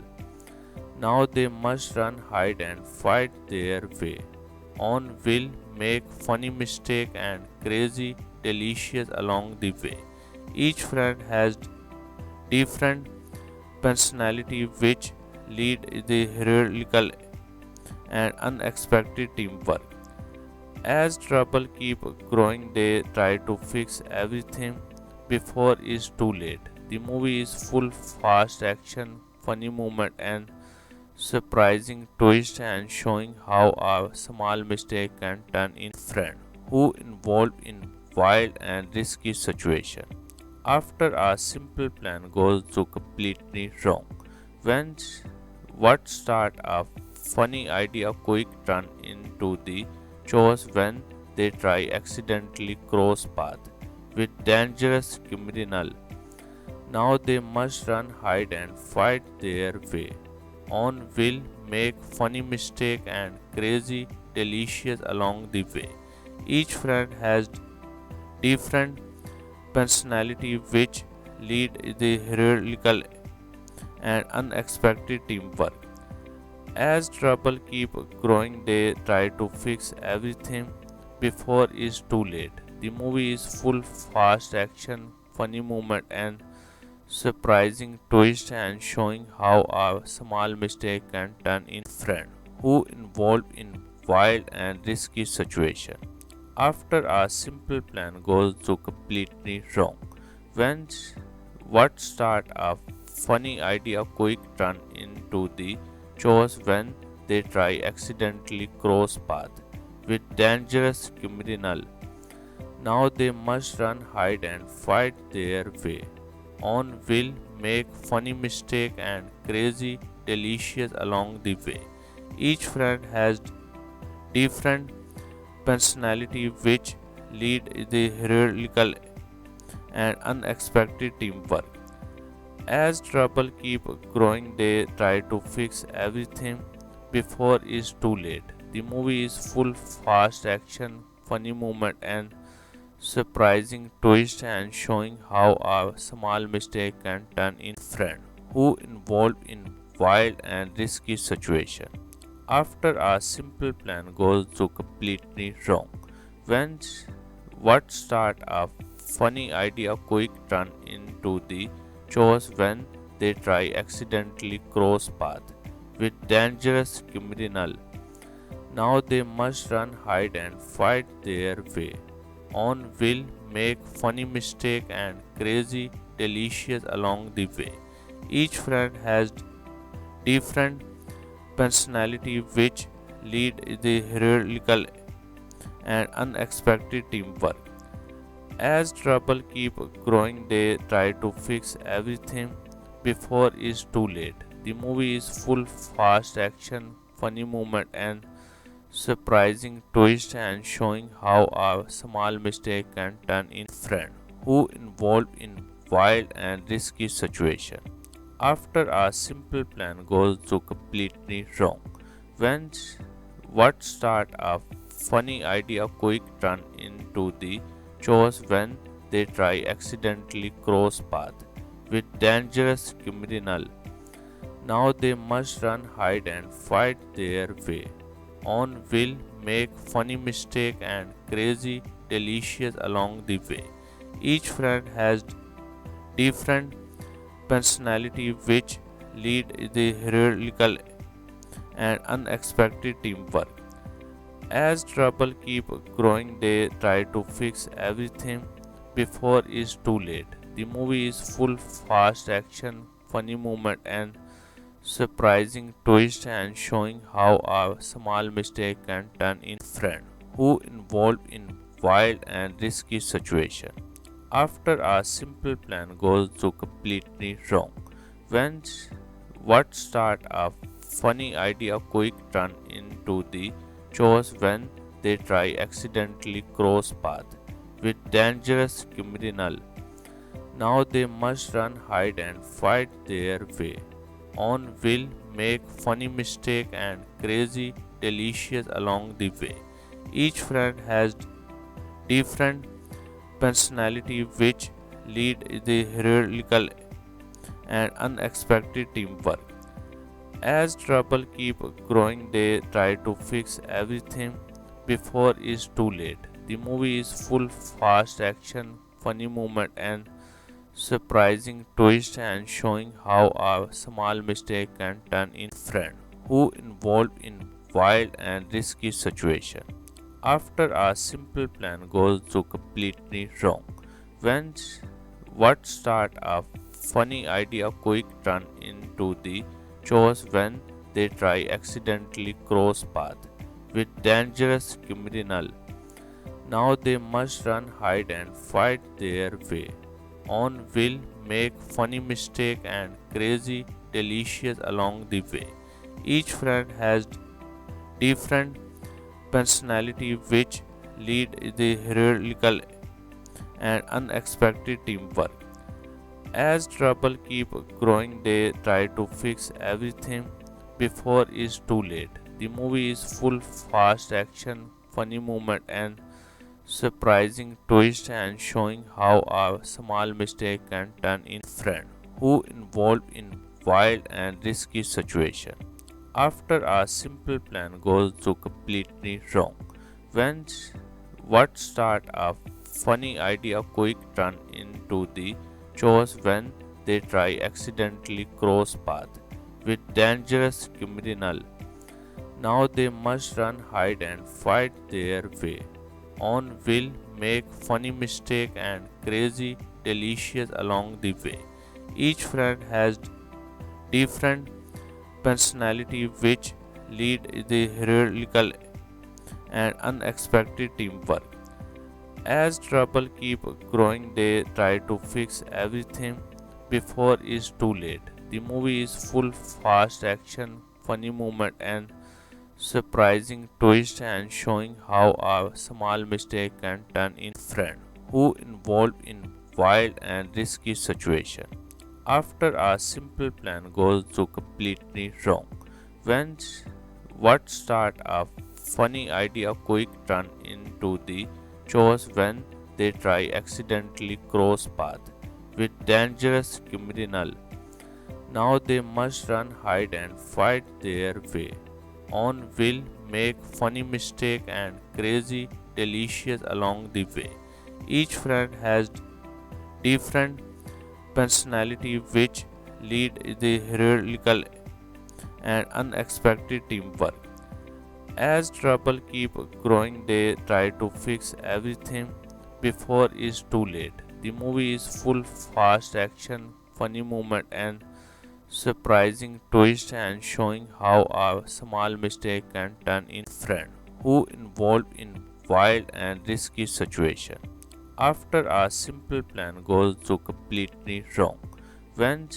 Now they must run, hide and fight their way. On will make funny mistake and crazy delicious along the way. Each friend has different personality which lead the heroical and unexpected teamwork. As trouble keep growing, they try to fix everything before it's too late. The movie is full fast action, funny moment and surprising twist and showing how a small mistake can turn in friend who involved in wild and risky situation. After a simple plan goes to completely wrong, when what start a funny idea quick turn into the chores when they try accidentally cross path with dangerous criminal. Now they must run, hide and fight their way. On will make funny mistake and crazy delicious along the way. Each friend has different personality which lead the heroical and unexpected teamwork. As trouble keep growing, they try to fix everything before it's too late. The movie is full fast action, funny moment and surprising twist and showing how a small mistake can turn in friend who involved in wild and risky situation. After a simple plan goes to completely wrong, when what start a funny idea quick turn into the chores when they try accidentally cross path with dangerous criminal. Now they must run, hide and fight their way. On will make funny mistake and crazy delicious along the way. Each friend has different personality which lead the heroical and unexpected teamwork. As trouble keep growing, they try to fix everything before it's too late. The movie is full fast action, funny moment and surprising twist and showing how a small mistake can turn in friend who involved in wild and risky situation. After a simple plan goes to completely wrong, when what start a funny idea quick turn into the chores when they try accidentally cross path with dangerous criminal. Now they must run, hide and fight their way. On will make funny mistake and crazy delicious along the way. Each friend has different personality which lead the heroical and unexpected teamwork. As trouble keep growing, they try to fix everything before it's too late. The movie is full fast action, funny moment and surprising twist and showing how a small mistake can turn in friend who involved in wild and risky situation. After a simple plan goes to completely wrong, when what start a funny idea quick turn into the chores when they try accidentally cross path with dangerous criminal. Now they must run, hide and fight their way. On will make funny mistake and crazy delicious along the way. Each friend has different personality which lead the heroical and unexpected teamwork. As trouble keep growing, they try to fix everything before it's too late. The movie is full fast action, funny moment and surprising twist and showing how a small mistake can turn in friend who involved in wild and risky situation. After a simple plan goes to completely wrong, when what start a funny idea quick turn into the chores when they try accidentally cross path with dangerous criminal. Now they must run, hide and fight their way. On will make funny mistake and crazy delicious along the way. Each friend has different personality which lead the heroical and unexpected teamwork. As trouble keep growing, they try to fix everything before it's too late. The movie is full fast action, funny moment and surprising twist and showing how a small mistake can turn into friend who involved in wild and risky situation. After a simple plan goes to completely wrong, when what start a funny idea quick turn into the chores when they try accidentally cross path with dangerous criminal. Now they must run, hide and fight their way. On will make funny mistake and crazy delicious along the way. Each friend has different personality which lead the heroical and unexpected teamwork. As trouble keep growing, they try to fix everything before it's too late. The movie is full fast action, funny moment and surprising twist and showing how a small mistake can turn into friend who involved in wild and risky situation. After a simple plan goes to completely wrong, when what start a funny idea quick turn into the chores when they try accidentally cross path with dangerous criminal. Now they must run, hide and fight their way. On will make funny mistake and crazy delicious along the way. Each friend has different personality which lead the heroical and unexpected teamwork. As trouble keep growing, they try to fix everything before it's too late. The movie is full fast action, funny moment and surprising twist and showing how a small mistake can turn into friend who involved in wild and risky situation. After a simple plan goes to completely wrong, when what start a funny idea quick turn into the chores when they try accidentally cross path with dangerous criminal. Now they must run, hide and fight their way. On will make funny mistake and crazy delicious along the way. Each friend has different personality which lead the heroical and unexpected teamwork. As trouble keep growing, they try to fix everything before it's too late. The movie is full fast action, funny moment and surprising twist and showing how a small mistake can turn into friend who involved in wild and risky situation. After a simple plan goes to completely wrong, when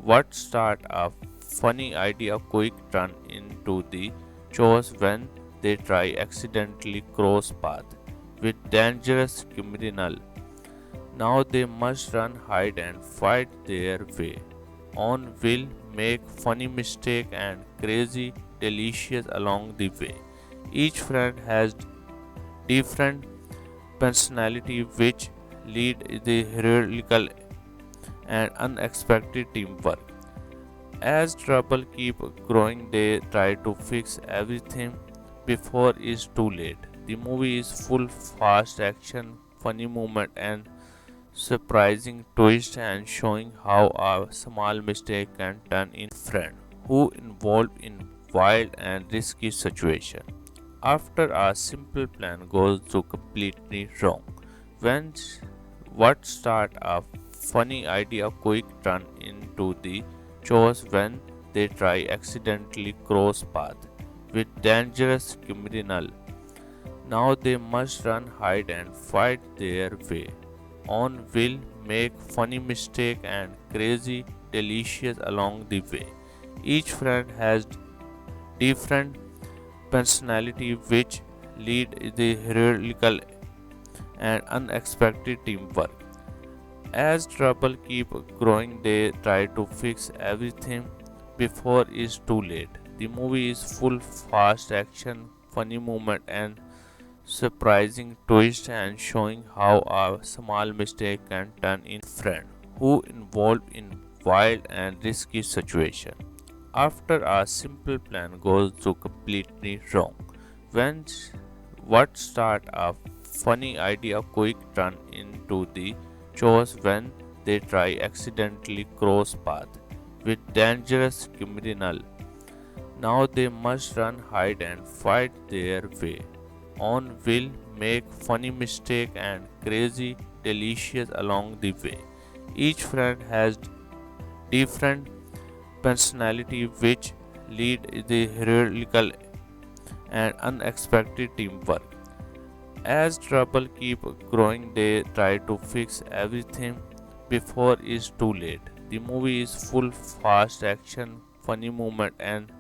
what start a funny idea quick turn into the chores when they try accidentally cross path with dangerous criminal. Now they must run, hide and fight their way. On will make funny mistake and crazy delicious along the way. Each friend has different personality which lead the heroical and unexpected teamwork. As trouble keep growing, they try to fix everything before it's too late. The movie is full fast action, funny moment and surprising twist and showing how a small mistake can turn into friend who involved in wild and risky situation. After a simple plan goes to completely wrong, when what start a funny idea quick turn into the chores when they try accidentally cross path with dangerous criminal. Now they must run, hide and fight their way. On will make funny mistake and crazy delicious along the way. Each friend has different personality which lead the heroical and unexpected teamwork. As trouble keep growing, they try to fix everything before it's too late. The movie is full fast action, funny moment and surprising twist and showing how a small mistake can turn into friend who involved in wild and risky situation. After a simple plan goes to completely wrong, when what start a funny idea quick turn into the chores when they try accidentally cross path with dangerous criminal. Now they must run, hide and fight their way. On will make funny mistake and crazy delicious along the way. Each friend has different personality which lead the heroical and unexpected teamwork. As trouble keep growing, they try to fix everything before it's too late. The movie is full fast action, funny moment and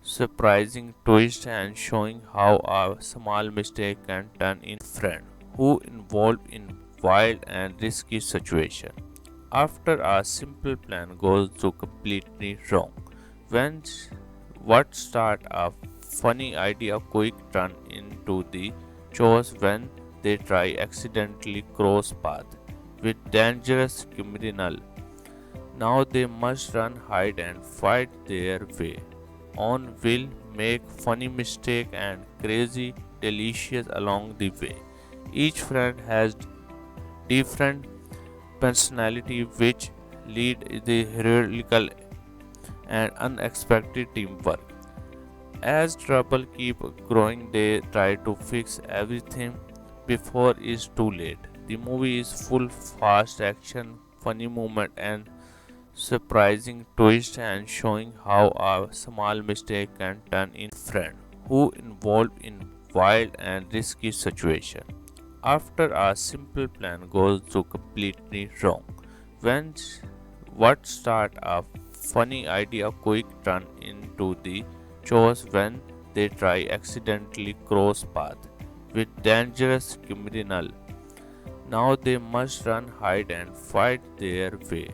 surprising twist and showing how a small mistake can turn in friend who involved in wild and risky situation. After a simple plan goes to completely wrong, when what start a funny idea quick turn into the chores when they try accidentally cross path with dangerous criminal. Now they must run, hide and fight their way. On will make funny mistake and crazy delicious along the way. Each friend has different personality which lead the heroical and unexpected teamwork. As trouble keep growing, they try to fix everything before it's too late. The movie is full fast action, funny moment and surprising twist and showing how a small mistake can turn in friend who involved in wild and risky situation. After a simple plan goes to completely wrong, when what start a funny idea quick turn into the chores when they try accidentally cross path with dangerous criminal. Now they must run, hide and fight their way.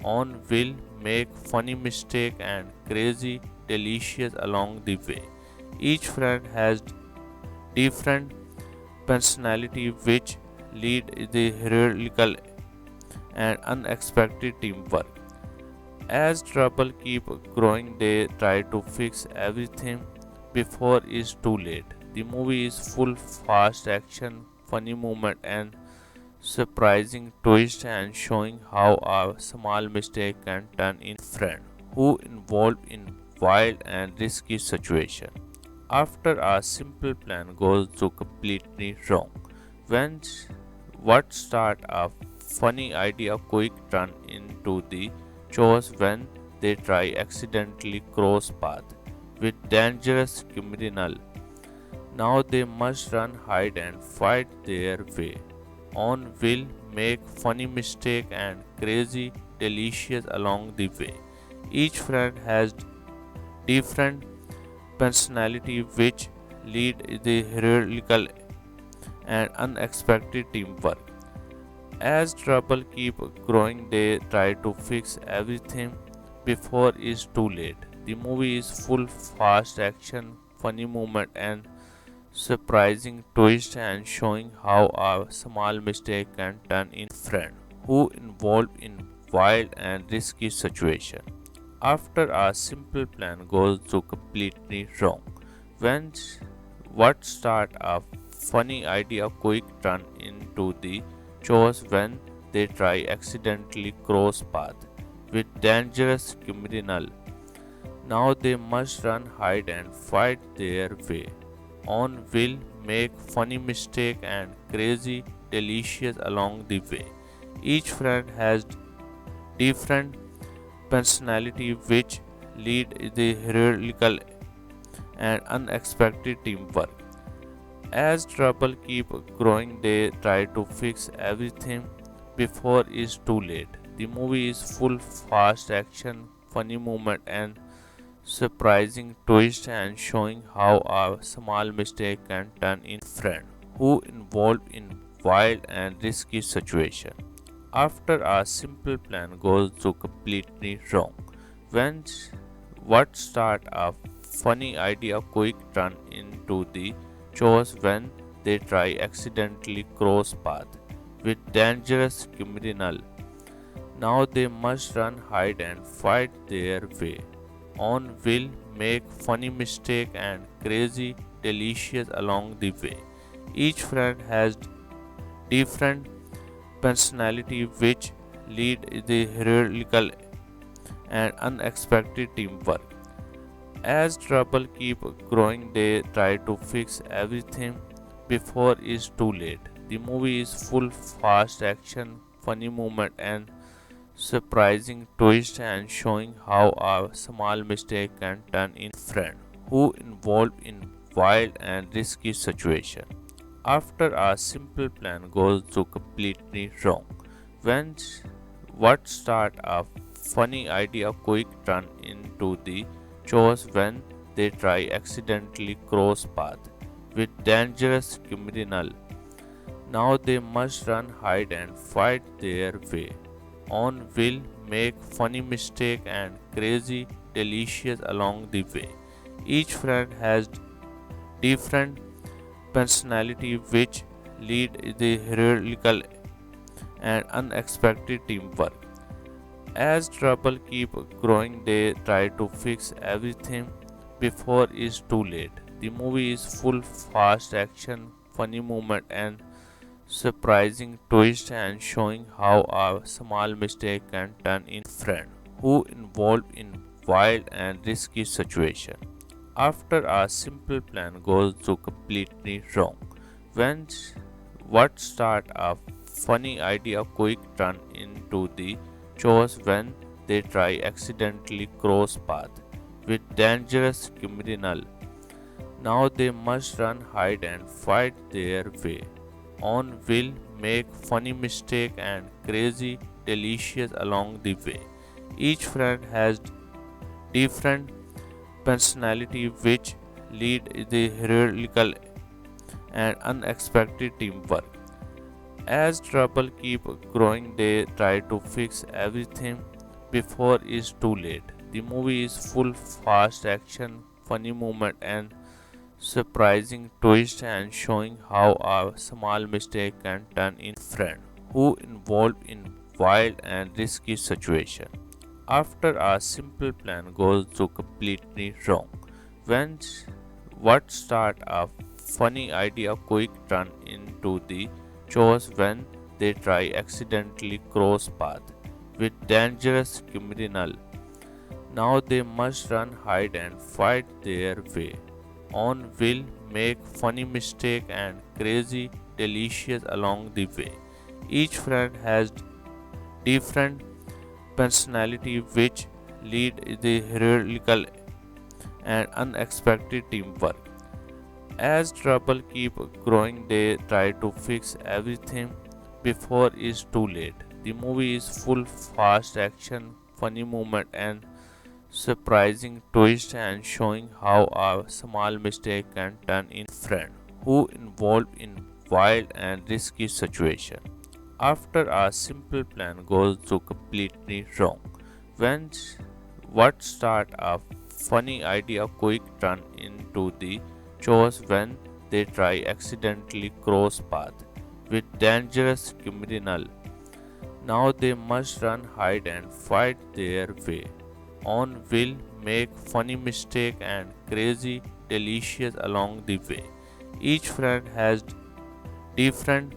On will make funny mistake and crazy delicious along the way. Each friend has different personality which lead the heroical and unexpected teamwork. As trouble keep growing, they try to fix everything before it's too late. The movie is full fast action, funny moment and surprising twist and showing how a small mistake can turn in friend who involved in wild and risky situation. After a simple plan goes to completely wrong, when what start a funny idea quick turn into the chores when they try accidentally cross path with dangerous criminal. Now they must run, hide and fight their way. On will make funny mistake and crazy delicious along the way. Each friend has different personality which lead the heroical and unexpected teamwork. As trouble keep growing, they try to fix everything before it's too late. The movie is full fast action, funny moment and surprising twist and showing how a small mistake can turn in friend who involved in wild and risky situation. After a simple plan goes to completely wrong, when what start a funny idea quick turn into the chores when they try accidentally cross path with dangerous criminal. Now they must run, hide and fight their way. On will make funny mistake and crazy delicious along the way. Each friend has different personality which lead the heroical and unexpected teamwork. As trouble keep growing, they try to fix everything before it's too late. The movie is full fast action, funny moment and surprising twist and showing how a small mistake can turn in friend who involved in wild and risky situation. After a simple plan goes to completely wrong, when what start a funny idea quick turn into the chores when they try accidentally cross path with dangerous criminal. Now they must run, hide and fight their way. On will make funny mistake and crazy delicious along the way. Each friend has different personality which lead the heroical and unexpected teamwork. As trouble keep growing, they try to fix everything before it's too late. The movie is full fast action, funny moment and surprising twist and showing how a small mistake can turn in friend who involved in wild and risky situation. After a simple plan goes to completely wrong, when what start a funny idea quick turn into the chores when they try accidentally cross path with dangerous criminal. Now they must run, hide and fight their way. On will make funny mistake and crazy delicious along the way. Each friend has different personality which lead the heroical and unexpected teamwork. As trouble keep growing, they try to fix everything before it's too late. The movie is full fast action, funny moment and surprising twist and showing how a small mistake can turn in friend who involved in wild and risky situation. After a simple plan goes to completely wrong, when what start a funny idea quick turn into the chores when they try accidentally cross path with dangerous criminal. Now they must run, hide and fight their way. On will make funny mistake and crazy delicious along the way. Each friend has different personality which lead the heroical and unexpected teamwork. As trouble keep growing, they try to fix everything before it's too late. The movie is full fast action, funny moment and surprising twist and showing how a small mistake can turn in friend who involved in wild and risky situation. After a simple plan goes to completely wrong, when what start a funny idea quick turn into the chores when they try accidentally cross path with dangerous criminal. Now they must run, hide and fight their way. On will make funny mistake and crazy delicious along the way. Each friend has different personality which lead the heroical and unexpected teamwork. As trouble keep growing, they try to fix everything before it's too late. The movie is full fast action, funny moment and surprising twist and showing how a small mistake can turn in friend who involved in wild and risky situation. After a simple plan goes to completely wrong, when what start a funny idea quick turn into the chores when they try accidentally cross path with dangerous criminal. Now they must run, hide and fight their way. On will make funny mistake and crazy delicious along the way. Each friend has different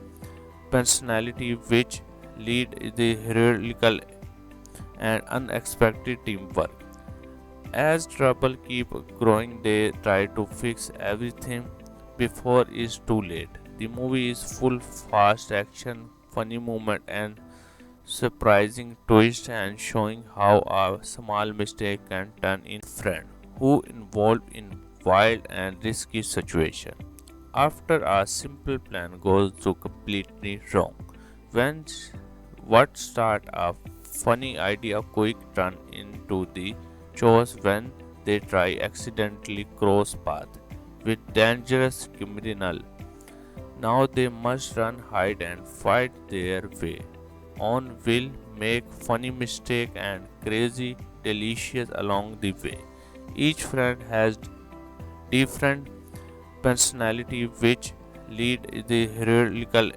personality which lead the heroical and unexpected teamwork. As trouble keep growing, they try to fix everything before it's too late. The movie is full fast action, funny moment and surprising twist and showing how a small mistake can turn in friend who involved in wild and risky situation. After a simple plan goes to completely wrong, when what start a funny idea quick turn into the chores when they try accidentally cross path with dangerous criminal. Now they must run, hide and fight their way. On will make funny mistake and crazy delicious along the way. Each friend has different personality which lead the heroical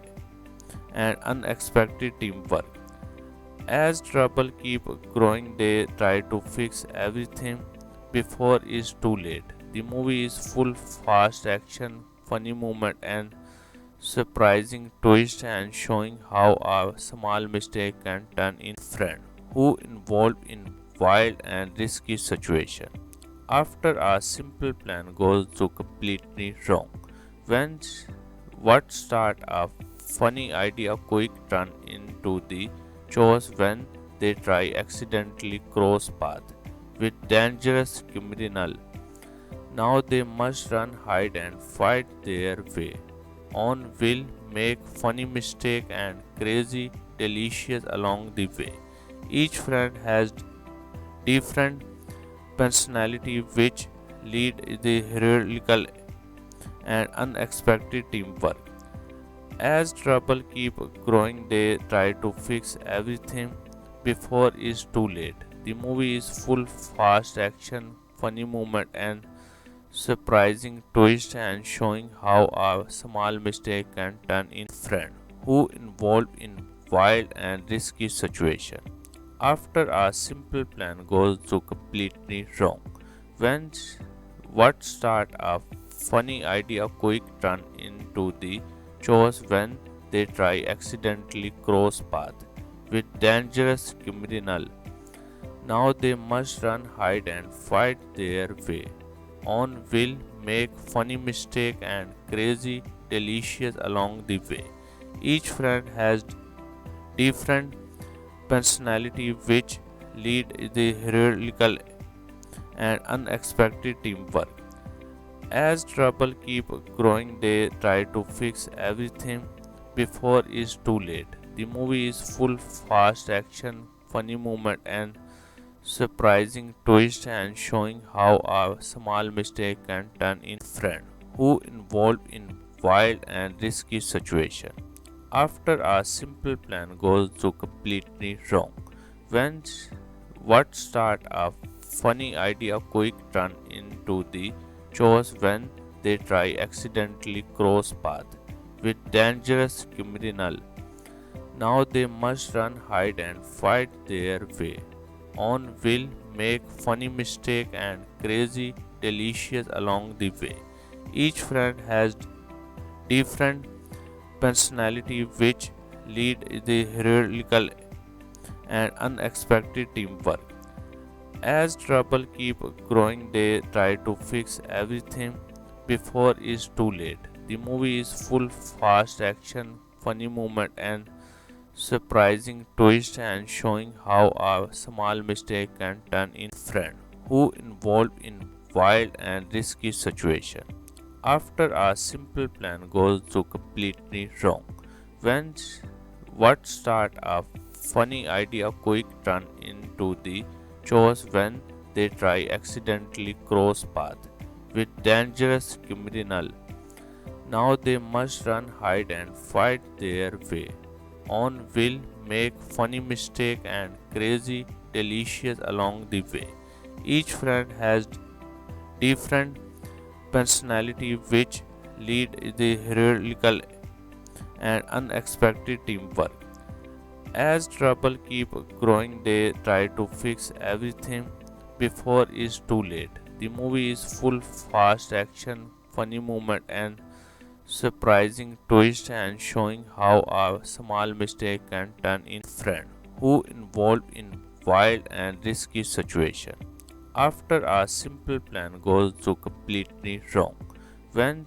and unexpected teamwork. As trouble keep growing, they try to fix everything before it's too late. The movie is full fast action, funny moment and surprising twist and showing how a small mistake can turn in friend who involved in wild and risky situation. After a simple plan goes to completely wrong, when what start a funny idea quick turn into the chores when they try accidentally cross path with dangerous criminal. Now they must run, hide and fight their way on, will make funny mistake and crazy delicious along the way. Each friend has different personality which lead the heroical and unexpected teamwork. As trouble keep growing, they try to fix everything before it's too late. The movie is full fast action, funny moment and surprising twist and showing how a small mistake can turn in friend who involved in wild and risky situation. After a simple plan goes to completely wrong, when what start a funny idea quick turn into the chores when they try accidentally cross path with dangerous criminal. Now they must run, hide and fight their way on, will make funny mistake and crazy delicious along the way. Each friend has different personality which lead the heroical and unexpected teamwork. As trouble keep growing, they try to fix everything before it's too late. The movie is full fast action, funny moment and surprising twist and showing how a small mistake can turn in friend who involved in wild and risky situation. After a simple plan goes to completely wrong, when what start a funny idea quick turn into the chores when they try accidentally cross path with dangerous criminal. Now they must run, hide and fight their way on, will make funny mistake and crazy delicious along the way. Each friend has different personality which lead the heroical and unexpected teamwork. As trouble keep growing, they try to fix everything before it's too late. The movie is full fast action, funny moment and surprising twist and showing how a small mistake can turn in friend who involved in wild and risky situation. After a simple plan goes to completely wrong, when what start a funny idea quick turn into the chores when they try accidentally cross path with dangerous criminal. Now they must run, hide and fight their way on, will make funny mistake and crazy delicious along the way. Each friend has different personality which lead the heroical and unexpected teamwork. As trouble keep growing, they try to fix everything before it's too late. The movie is full fast action, funny moment and surprising twist and showing how a small mistake can turn in friend who involved in wild and risky situation. After a simple plan goes to completely wrong, when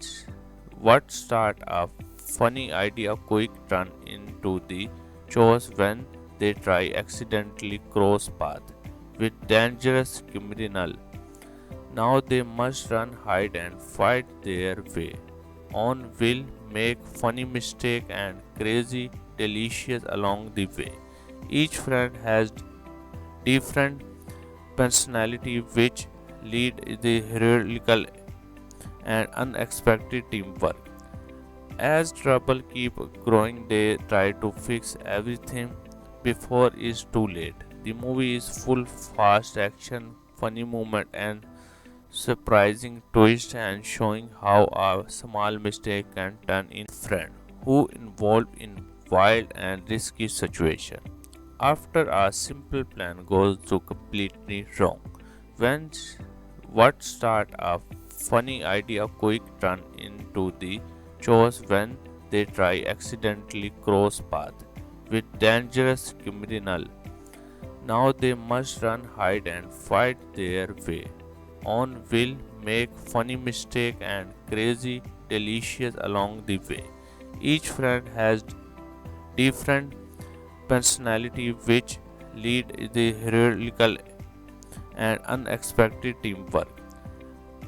what start a funny idea quick turn into the chores when they try accidentally cross path with dangerous criminal. Now they must run, hide and fight their way on, will make funny mistake and crazy delicious along the way. Each friend has different personality which lead the heroical and unexpected teamwork. As trouble keep growing, they try to fix everything before it's too late. The movie is full fast action, funny moment and surprising twist and showing how a small mistake can turn in friend who involved in wild and risky situation. After a simple plan goes to completely wrong, when what start a funny idea quick turn into the chores when they try accidentally cross path with dangerous criminal. Now they must run, hide and fight their way. On will make funny mistake and crazy delicious along the way. Each friend has different personality which lead the heroical and unexpected teamwork.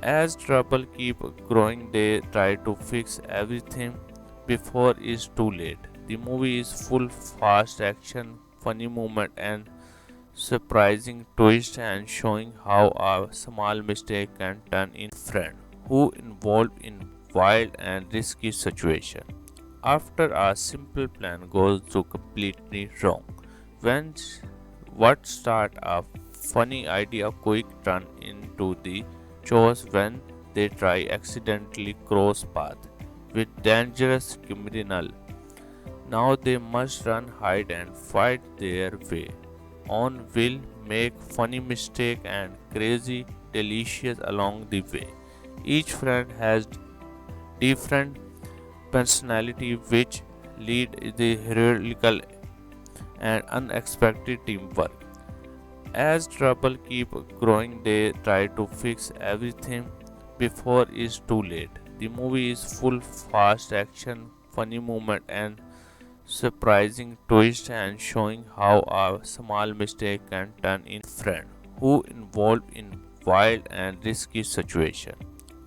As trouble keep growing, they try to fix everything before it's too late. The movie is full fast action, funny moment and surprising twist and showing how a small mistake can turn in friend who involved in wild and risky situation. After a simple plan goes to completely wrong, when what start a funny idea quick turn into the chores when they try accidentally cross path with dangerous criminal. Now they must run, hide and fight their way. On will make funny mistake and crazy delicious along the way. Each friend has different personality which lead the heroical and unexpected teamwork. As trouble keep growing, they try to fix everything before it's too late. The movie is full fast action, funny moment and surprising twist and showing how a small mistake can turn in friend who involved in wild and risky situation.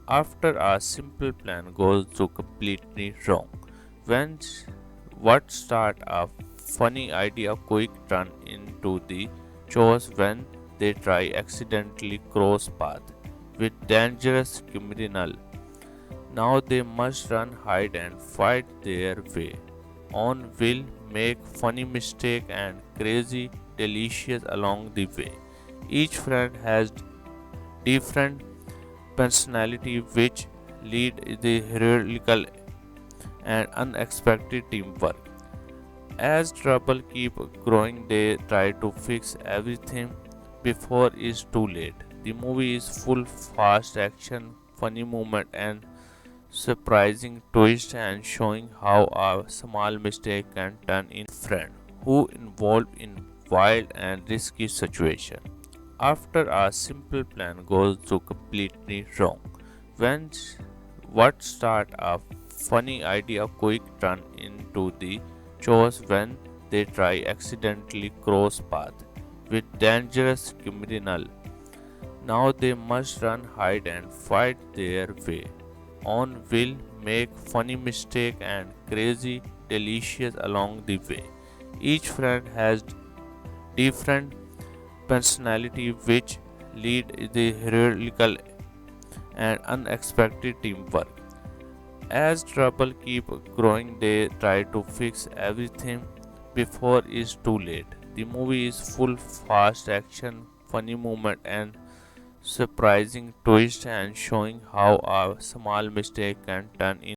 After a simple plan goes to completely wrong, when what start a funny idea quick turn into the chores when they try accidentally cross path with dangerous criminal. Now they must run, hide and fight their way. On will make funny mistake and crazy delicious along the way. Each friend has different personality which lead the heroical and unexpected teamwork. As trouble keep growing, they try to fix everything before it's too late. The movie is full fast action, funny moment and surprising twist and showing how a small mistake can turn in friend who involved in wild and risky situation. After a simple plan goes to completely wrong, when what start a funny idea quick turn into the chores when they try accidentally cross path with dangerous criminal. Now they must run, hide and fight their way. On will make funny mistake and crazy delicious along the way. Each friend has different personality which lead the heroical and unexpected teamwork. As trouble keep growing, they try to fix everything before it's too late. The movie is full fast action, funny moment and surprising twist and showing how a small mistake can turn in